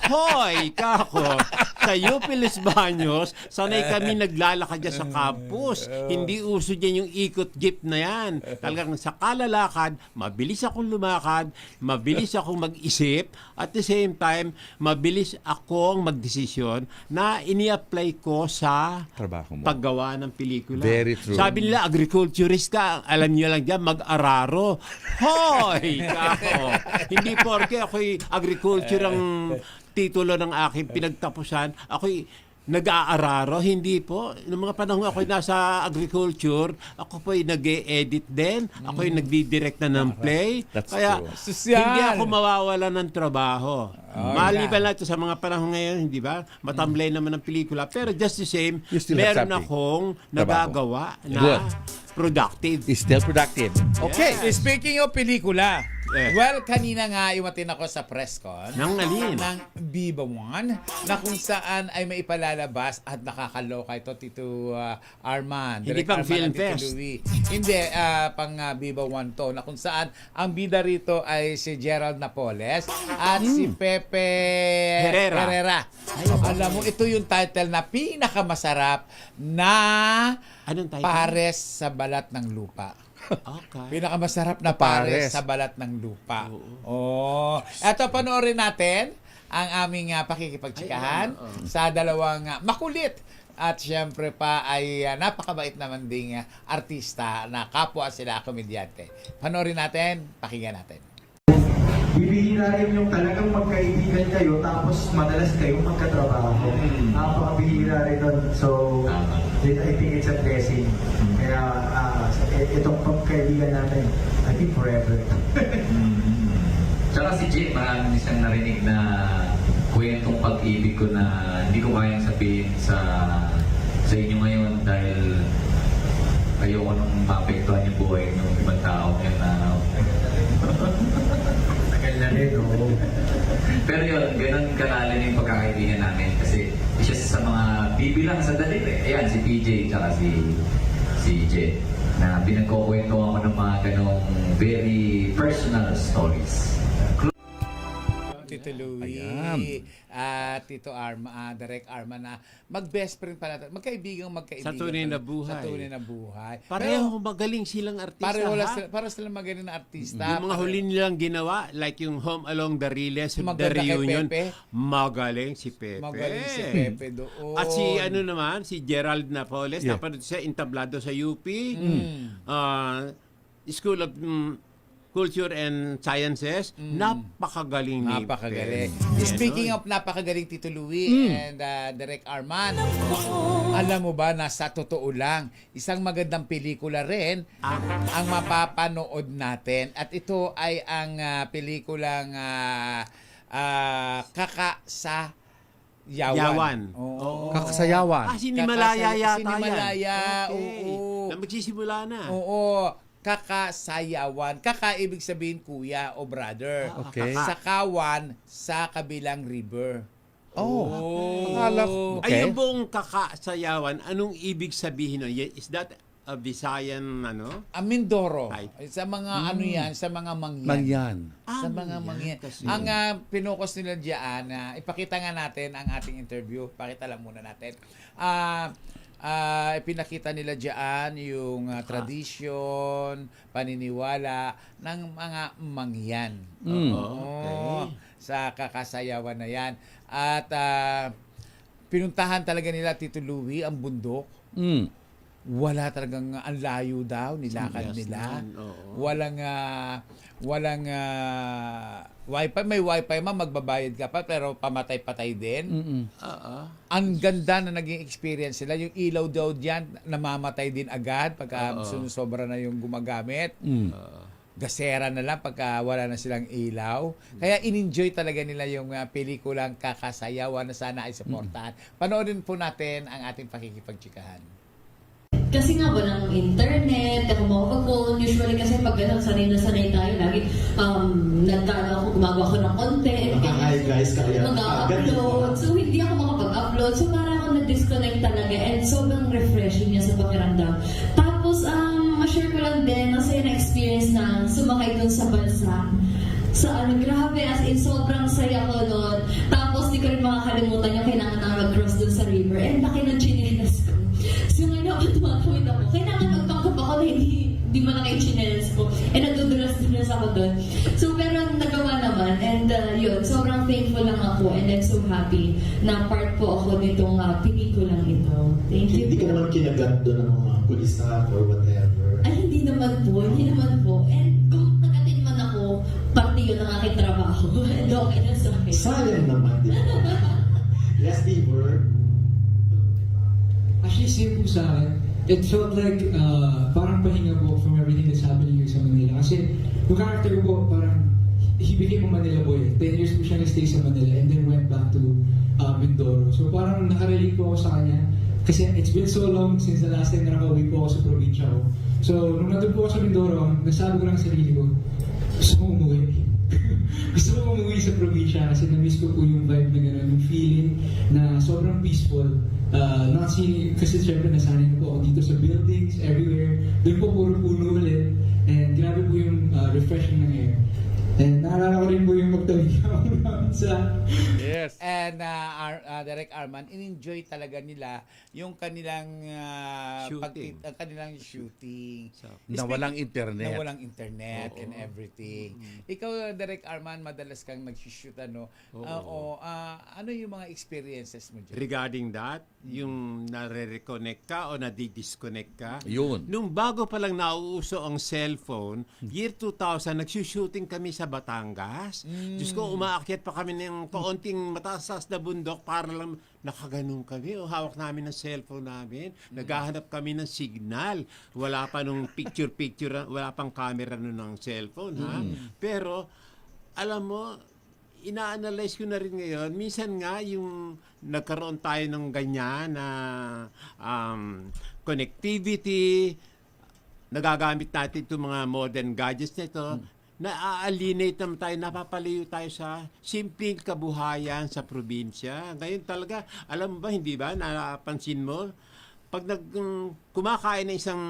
Hoy, kako, sa UP Los Baños, sanay kami naglalakad dyan sa campus. Hindi uso dyan yung ikot jeep na yan. Talagang sa kalalakad, mabilis akong lumakad, mabilis akong mag-isip, at the same time, mabilis akong magdesisyon na ini-apply ko sa trabaho mo, paggawa ng pelikula. Very true. Sabi nila, agriculturist ka, alam niyo lang dyan, mag-araro. Hoy, kako, hindi porke ako'y agriculture ang titulo ng aking pinagtapusan, ako'y nag-aararo, hindi po. Noong mga panahon ako'y nasa agriculture, ako po'y nag-e-edit din, ako'y nagdi-direct na ng play. Kaya hindi ako mawawala ng trabaho. Maliban lang ito sa mga panahon ngayon, hindi ba? Matamlay naman ang pelikula. Pero just the same, meron akong nagagawa na productive. Is still productive. Okay. Speaking of pelikula, well, kanina nga iwatin ako sa press con ng Viva One na kung saan ay may ipalalabas at nakakaloka ito, Tito Arman. Hindi pang Film Fest. Hindi, pang Viva One to, na kung saan ang bida rito ay si Gerald Napoles at si Pepe Herrera. Alam mo, ito yung title na pinakamasarap na Pares sa Balat ng Lupa. Okay. Pinakamasarap na pares sa balat ng lupa. Eto, panoorin natin ang aming pakikipagtsikahan sa dalawang makulit at syempre pa ay napakabait naman ding artista na kapwa sila komedyante. Panoorin natin, pakinggan natin. Bibihira rin yung talagang magkaibigan kayo tapos madalas kayong magkatrabaho. Napakabihira rin nun. So, I think it's a blessing. Kaya itong pagkaibigan natin, I think forever. Tsaka si Jay, marami siyang narinig na kwentong pag-ibig ko na hindi ko kayang sabihin sa inyo ngayon dahil ayoko nang maapektuhan yung buhay ng ibang tao. Pero yun, ganun kalalim yung pagkakaibigan namin kasi isa sa mga bibilang sa daliri. Ayan, si PJ tsaka si Jet na pinagkukwento ako ng mga ganong very personal stories. Tito Louie, Tito Arma, Direk Arma na mag-best friend pala. Magkaibigang sa tunay na buhay. Sa tunay na buhay. Pareho magaling silang artista. Para silang magaling na artista. Yung mga huli nilang ginawa, like yung Home Along the Riles, The Reunion, magaling si Pepe. Magaling si Pepe doon. At si si Gerald Napoles, napanood siya, entablado sa UP, School of Culture and Sciences, napakagaling ni Napakagaling. Speaking of napakagaling, Tito Louie and Direk Arman, alam mo ba na sa totoo lang, isang magandang pelikula rin ang mapapanood natin. At ito ay ang pelikulang Kaka sa Yawan. Oo. Kakasayawan. Sinimalaya yata Sinimalaya, yan. Okay. oo. Na magsisimula na. Oo. Kakasayawan. Kaka, ibig sabihin kuya o brother. Okay. Sakawan, sa kabilang river. Akala ko- Ay, yung buong kakasayawan, anong ibig sabihin nun? Is that a Visayan, ano? Mindoro. Sa mga ano yan, sa mga mangyan. Sa mga mangyan. Ang pinokos nila diyan, ipakita nga natin ang ating interview. Pakita lang muna natin. Pinakita nila diyan yung tradisyon, paniniwala ng mga mangyan. Oo. Sa kakasayawan na yan. At pinuntahan talaga nila Tito Louie ang bundok. Wala talagang ang layo daw nilakad nila. Walang wifi, may wifi magbabayad ka pa pero pamatay-patay din. Ang ganda na naging experience nila. Yung ilaw daw diyan namamatay din agad pagka sumusobra na yung gumagamit. Gasera na lang pagka wala na silang ilaw. Kaya in-enjoy talaga nila yung pelikulang Kakasayawan na sana ay supportahan. Panoorin po natin ang ating pakikipagtsikahan. Kasi nga walang internet, ako makapag-phone. Usually kasi pag gano'n, sanay na sanay tayo. Lagi gumagawa ko ng content. Hi guys, kaya mag-upload. So hindi ako makapag-upload. So parang ako na-disconnect talaga. And sobrang refreshing niya sa pakiramdam. Tapos, ma-share ko lang din, masaya na experience na sumakay dun sa balsa. Grabe, as in, sobrang saya ko doon. Tapos, di ko rin makakalimutan yung kailangan na mag-cross dun sa river. And laki ng chinelas ko. So, ngayon ako tumatawid ako. Kailangan magpangkap ako na hindi man lang yung chinelas ko. And nagdudulas ako doon. So, pero nagawa naman. And yun, sobrang thankful lang ako. And I'm so happy na part po ako nitong pelikulang ito. Thank you. Hindi ka naman kinagat doon ng mga pulis or whatever. Ay, hindi naman po. And kung nagatin man ako, parte yun ng aking trabaho. And okay na sa akin. Sayang naman, di ba? Yes, Divor. Actually, same po sa akin. It felt like parang pahinga po from everything that's happening here sa Manila. Kasi yung character ko po, parang he became a Manila boy. 10 years po siya nag-stay sa Manila and then went back to Mindoro. So parang nakarelate po ako sa kanya. Kasi it's been so long since the last time na nakauwi po ako sa probinsya ko. So nung nandun po ako sa Mindoro, nasabi ko lang sa sarili ko, gusto ko umuwi. Gusto ko umuwi sa probinsya kasi na-miss ko po yung vibe na gano'n, yung feeling na sobrang peaceful. Kasi syempre nasanay na po ako dito sa buildings, everywhere. Doon po puro puno ulit. And grabe po yung refreshing ng air. And naalala ko rin po yung magtawid namin sa... Yes. And Direk Arman, in-enjoy talaga nila yung kanilang shooting. Na walang internet. Na walang internet and everything. Ikaw, Direk Arman, madalas kang nag-shoot, ano? Ano yung mga experiences mo dyan? Regarding that, yung nare-reconnect ka o nadi-disconnect ka. Yun. Nung bago pa lang nauuso ang cellphone, year 2000, nagsushooting kami sa Batangas. Diyos ko, umaakyat pa kami ng kaunting mataas na bundok para lang nakaganon kami. Hawak namin ng cellphone namin. Naghahanap kami ng signal. Wala pa nung picture-picture, wala pang camera nun ng cellphone. Ha? Pero, alam mo, ina-analyze ko na rin ngayon. Minsan nga, yung nagkaroon tayo ng ganyan na connectivity, nagagamit natin itong mga modern gadgets na ito, na-alienate naman tayo, napapalayo tayo sa simpleng kabuhayan sa probinsya. Ngayon talaga, alam mo ba, hindi ba, napansin mo, pag kumakain ng isang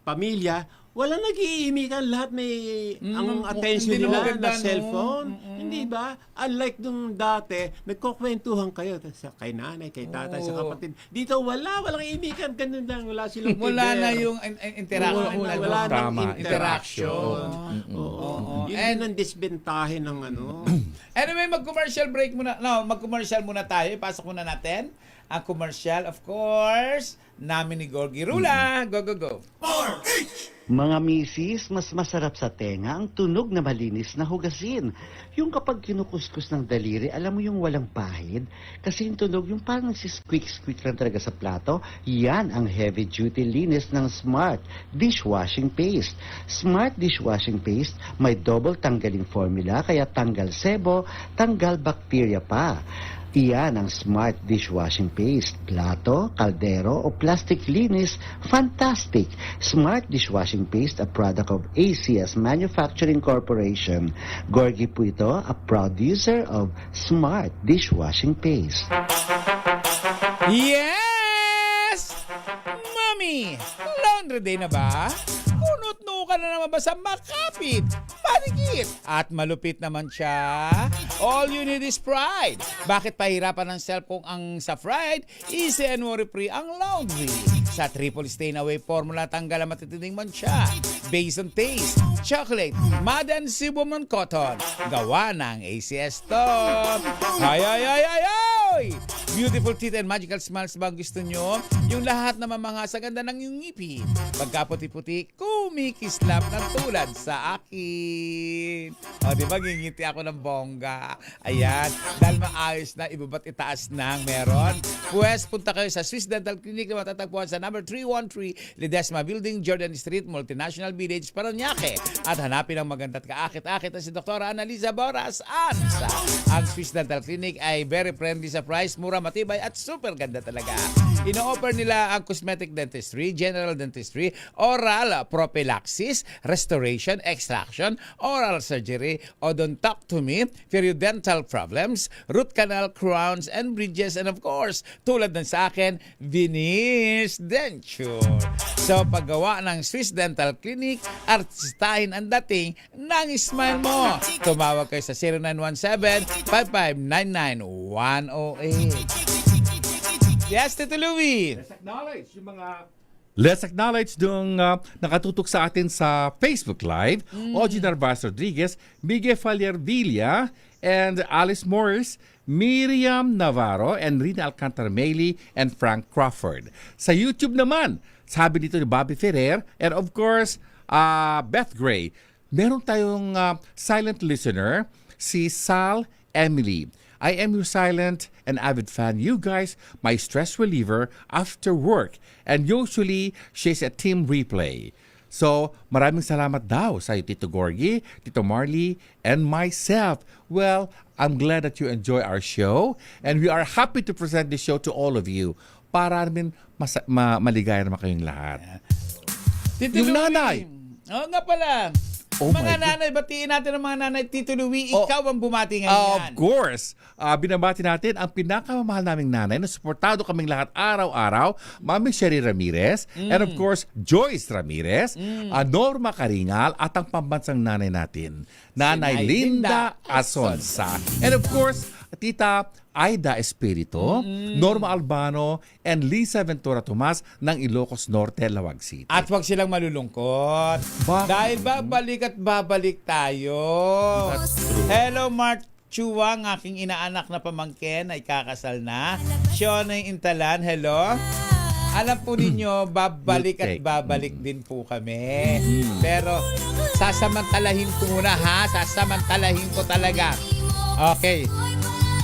pamilya, wala nag-iimikan, lahat may ang attention nila na cellphone. Hindi ba? Unlike nung dati, nagkukwentuhan kayo sa kay nanay, kay tatay, sa kapatid. Dito walang imikan, ganun lang, wala silang wala na yung interaction. Wala nang interaction. And ang disbentahe ng ano. Anyway, mag-commercial break muna. No, mag-commercial muna tayo. Ipasok muna natin ang commercial, of course, namin ni Gorgie Rula. Go, go, go. Mga misis, mas masarap sa tenga ang tunog na malinis na hugasin. Yung kapag kinukuskus ng daliri, alam mo yung walang pahid? Kasi yung tunog, yung parang nagsisqueak-squeak lang talaga sa plato, yan ang heavy-duty linis ng Smart Dishwashing Paste. Smart Dishwashing Paste may double tanggaling formula, kaya tanggal sebo, tanggal bakterya pa. Iyan ang Smart Dishwashing Paste. Plato, kaldero o plastic linis, fantastic! Smart Dishwashing Paste, a product of ACS Manufacturing Corporation. Gorgie po ito, a proud user of Smart Dishwashing Paste. Yes! Mami, laundry day na ba? Kunot-no ka na naman ba sa makapit, panikit, at malupit naman siya? All you need is pride. Bakit pahirapan ng cellphone ang sa Pride? Easy and worry-free ang laundry. Sa triple stain-away formula, tanggal ang matitinding mancha. Based on taste, chocolate, mud and Sibomon cotton. Gawa ng ACS to. Ay, ay, ay, ay, ay! Beautiful teeth and magical smiles ba gusto nyo? Yung lahat na mamanga sa ganda ng iyong ngipin. Pagka puti-puti, kumikislap ng tulad sa akin. O, di ba, ngingiti ako ng bongga. Ayan, dahil maayos na, ibabat itaas ng meron. Pwes, punta kayo sa Swiss Dental Clinic na matatagpuan sa number 313 Ledesma Building, Jordan Street, Multinational Village, Paranaque. At hanapin ang maganda at kaakit-akit na si Dr. Annalisa Boras Ansa. Ang Swiss Dental Clinic ay very friendly sa price, mura, matibay at super ganda talaga. Ino-offer nila ang cosmetic dentistry, general dentistry, oral prophylaxis, restoration, extraction, oral surgery, odontectomy, periodontal problems, root canal, crowns and bridges, and of course, tulad ng sa akin, veneers denture. So, paggawa ng Swiss Dental Clinic, artistahin ang dating ng smile mo. Tumawag kayo sa 0917-5599-108. Yes, Tito Louie. Let's acknowledge yung nakatutok sa atin sa Facebook Live, OG Narvaez Rodriguez, Miguel Falier Villa, and Alice Morris, Miriam Navarro, and Rina Alcantara Mayley, and Frank Crawford. Sa YouTube naman, sabi dito ni Bobby Ferrer, and of course, Beth Gray. Meron tayong silent listener, si Sal Emily. I am your silent and avid fan. You guys, my stress reliever after work. And usually, she's a team replay. So, maraming salamat daw sa iyo, Tito Gorgie, Tito Marley, and myself. Well, I'm glad that you enjoy our show. And we are happy to present this show to all of you. Para namin maligaya naman kayong lahat. Tito Yung Louie. nanay. Oo nga pala. Oh mga nanay, batiin natin ang mga nanay. Tito Louie, ikaw ang bumati ngayon. Of course. Binabati natin ang pinakamamahal naming nanay na suportado kaming lahat araw-araw. Mami Sherry Ramirez, and of course, Joyce Ramirez, Norma Karingal, at ang pambansang nanay natin, Nanay Linda Asonsa. And of course, Tita Aida Espirito, Norma Albano, and Lisa Ventura Tomas ng Ilocos Norte, Lawag City. At huwag silang malulungkot. Dahil babalik at babalik tayo. Hello, Mark Chuwang, aking inaanak na pamangkin ay kakasal na. Shonay Intalan, hello. Alam po ninyo, babalik at babalik din po kami. Pero sasamantalahin ko muna ha, sasamantalahin ko talaga. Okay.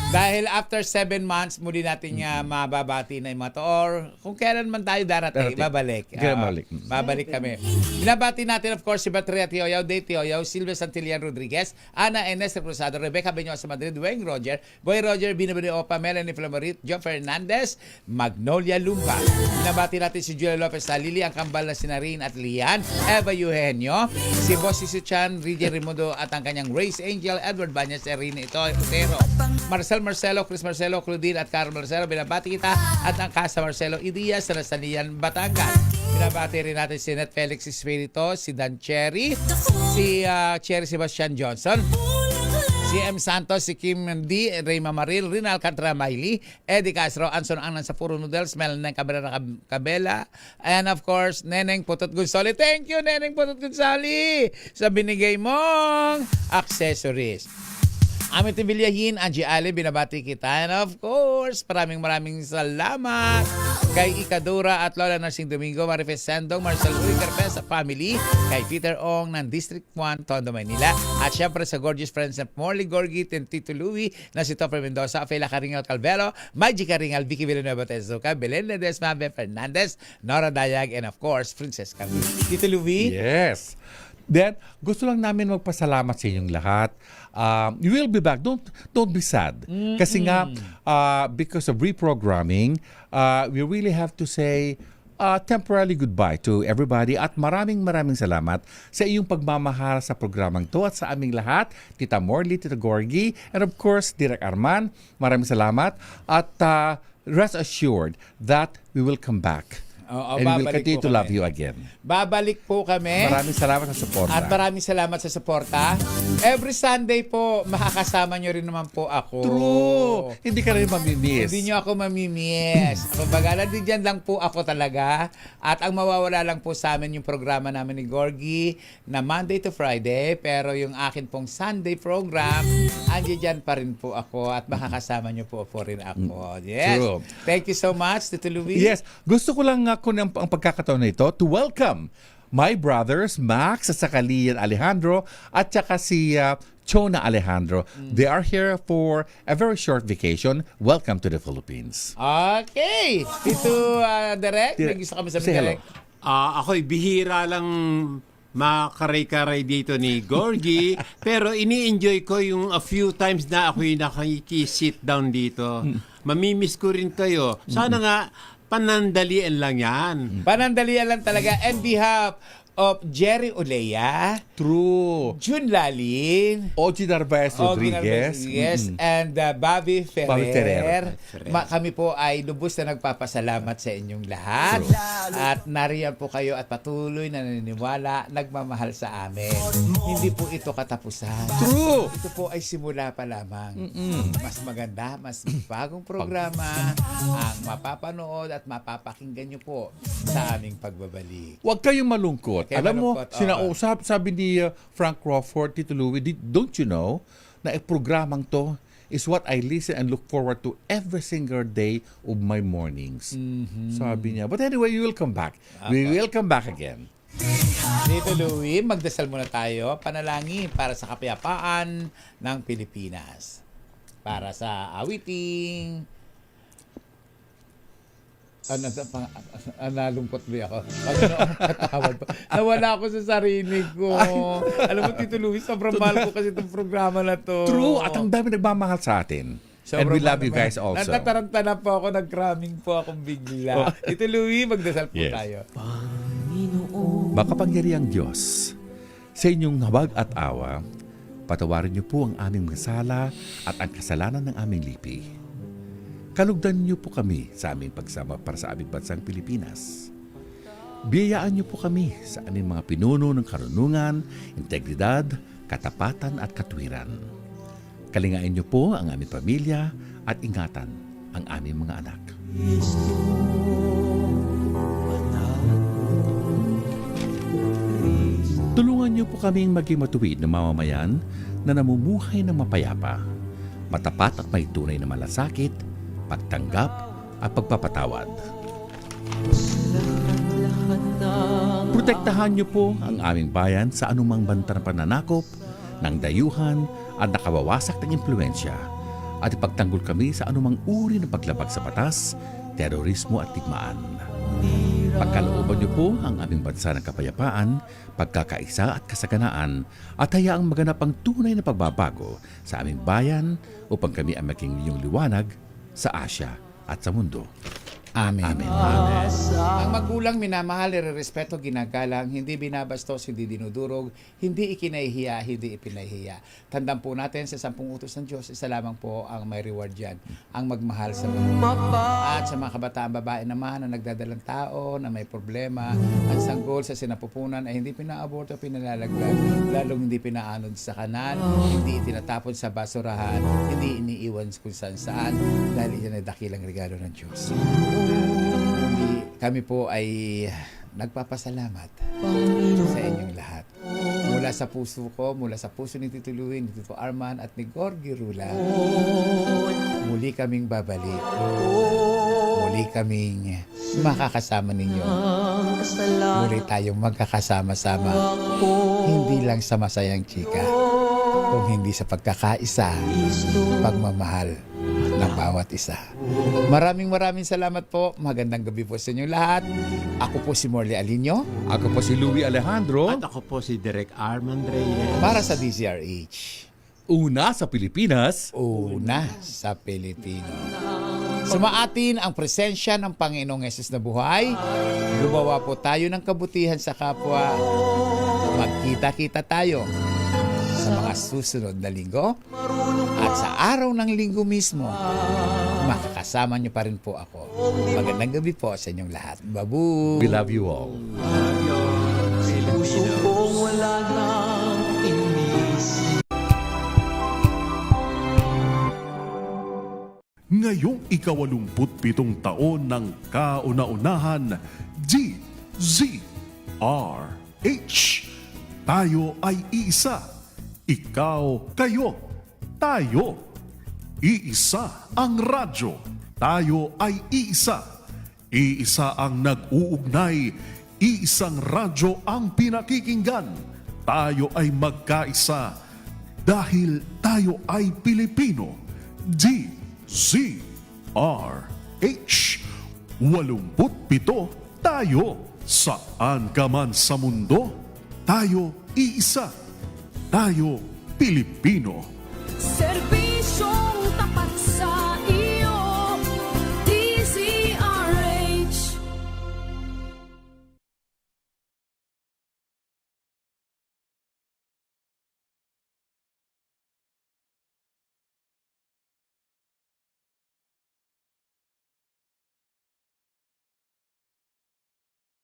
Dahil after 7 months, muli natin mababati na yung mga to. Or kung kailan man tayo darating, babalik. Babalik kami. Binabati natin, of course, si Batria Tioyaw, Dave Tioyaw, Silvia Santillan Rodriguez, Ana Enes Cruzado, Rebecca Beñosa Madrid, Wayne Roger, Boy Roger, Binabini Opa, Melanie Flamarit, John Fernandez, Magnolia Lumba. Binabati natin si Julia Lopez Salili, ang kambal na sinarin at Lian, Eva Eugenio, si Boss Sisuchan, Ricky Rimundo, at ang kanyang Race Angel, Edward Banyas, Erina Otero, Marcelo, Chris Marcelo, Claudine at Carl Marcelo, binabati kita, at ang Casa Marcelo Idias sa Nasalian, Batangas. Binabati rin natin si Net Felix Espirito, si Dan Cherry, si Cherry Sebastian Johnson, si M. Santos, si Kim D, Rayma Maril, Rinal Cantramaili, Eddie Castro, Anson Anglan sa Puro Noodles, Melanie Cabrera Cabela, and of course, Neneng Putot Gonzali. Thank you, Neneng Putot Gonzali, sa binigay mong accessories. Amit Villahin, Angie Ali, binabati kita. And of course, maraming salamat kay Ikadura at Lola Nursing Domingo, Marifes Sandong, Marcel Rui Carpes sa family, kay Peter Ong ng District 1, Tondo, Manila, at syempre sa gorgeous friends ng Morley Gorgit and Tito Louie na si Topper Mendoza, Fela Caringal Calvero, Magic Caringal, Vicky Villanueva Tezuka, Belen Ledesma, Ben Fernandez, Nora Dayag, and of course, Princess Camille. Tito Louie? Yes. Then, gusto lang namin magpasalamat sa inyong lahat. You will be back. Don't be sad. Kasi nga, because of reprogramming, we really have to say temporarily goodbye to everybody at maraming salamat sa iyong pagmamahal sa programang to at sa aming lahat, Tita Morley, Tita Gorgie, and of course, Direk Arman. Maraming salamat at rest assured that we will come back. Oo, and we will babalik continue po to love kami. you again. Babalik po kami. Maraming salamat sa suporta. At maraming salamat sa suporta. Every Sunday po, makakasama nyo rin naman po ako. True! Hindi ka rin mamimiss. Hindi nyo ako mamimiss. Kumbaga, nandiyan lang po ako talaga. At ang mawawala lang po sa amin yung programa namin ni Gorgie na Monday to Friday. Pero yung akin pong Sunday program, andiyan pa rin po ako at makakasama nyo po rin ako. Yes. True. Thank you so much, Tito Louie. Yes. Gusto ko lang ako ang pagkakataon na ito to welcome my brothers Max at saka Lian Alejandro at saka si Chona Alejandro. They are here for a very short vacation. Welcome to the Philippines. Okay. Tito Direk, nag-isa kami sa Say hello. Direk. Ako'y bihira lang makaray-karay dito ni Gorgie, pero ini-enjoy ko yung a few times na ako'y nakiki-sit down dito. Mamimiss ko rin kayo. Sana nga panandalian lang yan. Panandalian lang talaga. And behalf of Jerry Olea, True. June Lalin, Ogie Narvaez Rodriguez, and Bobby Bobby Ferrer. Ferrer. Kami po ay lubos na nagpapasalamat sa inyong lahat. At nariyan po kayo at patuloy na naniniwala, nagmamahal sa amin. Hindi po ito katapusan. True. Ito po ay simula pa lamang. Mas maganda, mas bagong programa ang mapapanood at mapapakinggan nyo po sa aming pagbabalik. Huwag kayong malungkot. Kaya Alam mo, malungkot, sabi ni Frank Crawford, Tito Louie, don't you know na programang to is what I listen and look forward to every single day of my mornings. Sabi niya. But anyway, you will come back. We will come back again. Tito Louie, magdasal muna tayo. Panalangin para sa kapayapaan ng Pilipinas. Para sa awiting... nalungkot ba ako? Nawala ako sa sarili ko. Alam mo, Tito Louie, sobrang mahal ko kasi itong programa na to. True. At ang dami nagmamahal sa atin. And we love you guys also. Natataranta na po ako, nag-cramming po akong bigla. Tito Louie, magdasal po tayo. Makapangyarihang Diyos, sa inyong hawag at awa, patawarin niyo po ang aming mga sala at ang kasalanan ng aming lipi. Kalugdan niyo po kami sa aming pagsama para sa aming bansang Pilipinas. Biyayaan niyo po kami sa aming mga pinuno ng karunungan, integridad, katapatan at katwiran. Kalingain niyo po ang aming pamilya at ingatan ang aming mga anak. Tulungan niyo po kaming maging matuwid na mamamayan na namumuhay ng mapayapa, matapat at may tunay na malasakit, pagtanggap at pagpapatawad. Protektahan niyo po ang aming bayan sa anumang banta ng pananakop, ng dayuhan at nakawawasak ng impluensya at ipagtanggol kami sa anumang uri ng paglabag sa batas, terorismo at digmaan. Pagkalooban niyo po ang aming bansa ng kapayapaan, pagkakaisa at kasaganaan at hayaang maganap ang tunay na pagbabago sa aming bayan upang kami ang maging iyong liwanag sa Asya at sa mundo. Amen. Amen. Ang magulang minamahal, irerespeto, ginagalang, hindi binabastos, hindi dinudurog, hindi ikinahihiya, hindi ipinahihiya. Tandaan po natin sa 10 utos ng Diyos, isa lamang po ang may reward dyan, ang magmahal sa mga. At sa mga kabataan babae naman na nagdadalang tao, na may problema, ang sanggol sa sinapupunan ay hindi pinaaborto, pinalalaglag, lalong hindi pinaanod sa kanal, hindi itinatapon sa basurahan, hindi iniiwan kung saan dahil yan ay dakilang regalo ng Diyos. Kami po ay nagpapasalamat sa inyong lahat. Mula sa puso ko, mula sa puso ni Tito Louie, ni Tito Arman at ni Gorgie Rula, muli kaming babalik. Muli kaming makakasama ninyo. Muli tayong magkakasama-sama. Hindi lang sa masayang chika, kung hindi sa pagkakaisa, pagmamahal ng bawat isa. Maraming salamat po. Magandang gabi po sa inyo lahat. Ako po si Morley Alinio. Ako po si Louie Alejandro. At ako po si Direk Armand Reyes. Para sa DZRH. Una sa Pilipinas. Una sa Pilipino. Sumaatin ang presensya ng Panginoong Hesus na buhay. Gumawa po tayo ng kabutihan sa kapwa. Magkita-kita tayo sa mga susunod na linggo. At sa araw ng linggo mismo, makakasama niyo pa rin po ako. Magandang gabi po sa inyong lahat. Babu! We love you all. Ngayong ika-87 taon ng kauna-unahan, DZRH. Tayo ay iisa. Ikaw, kayo, tayo. Iisa ang radyo. Tayo ay iisa. Iisa ang nag-uugnay. Iisang radyo ang pinakikinggan. Tayo ay magkaisa. Dahil tayo ay Pilipino. DZRH. 87 tayo. Saan ka man sa mundo, tayo iisa. Tayo Pilipino. Serbi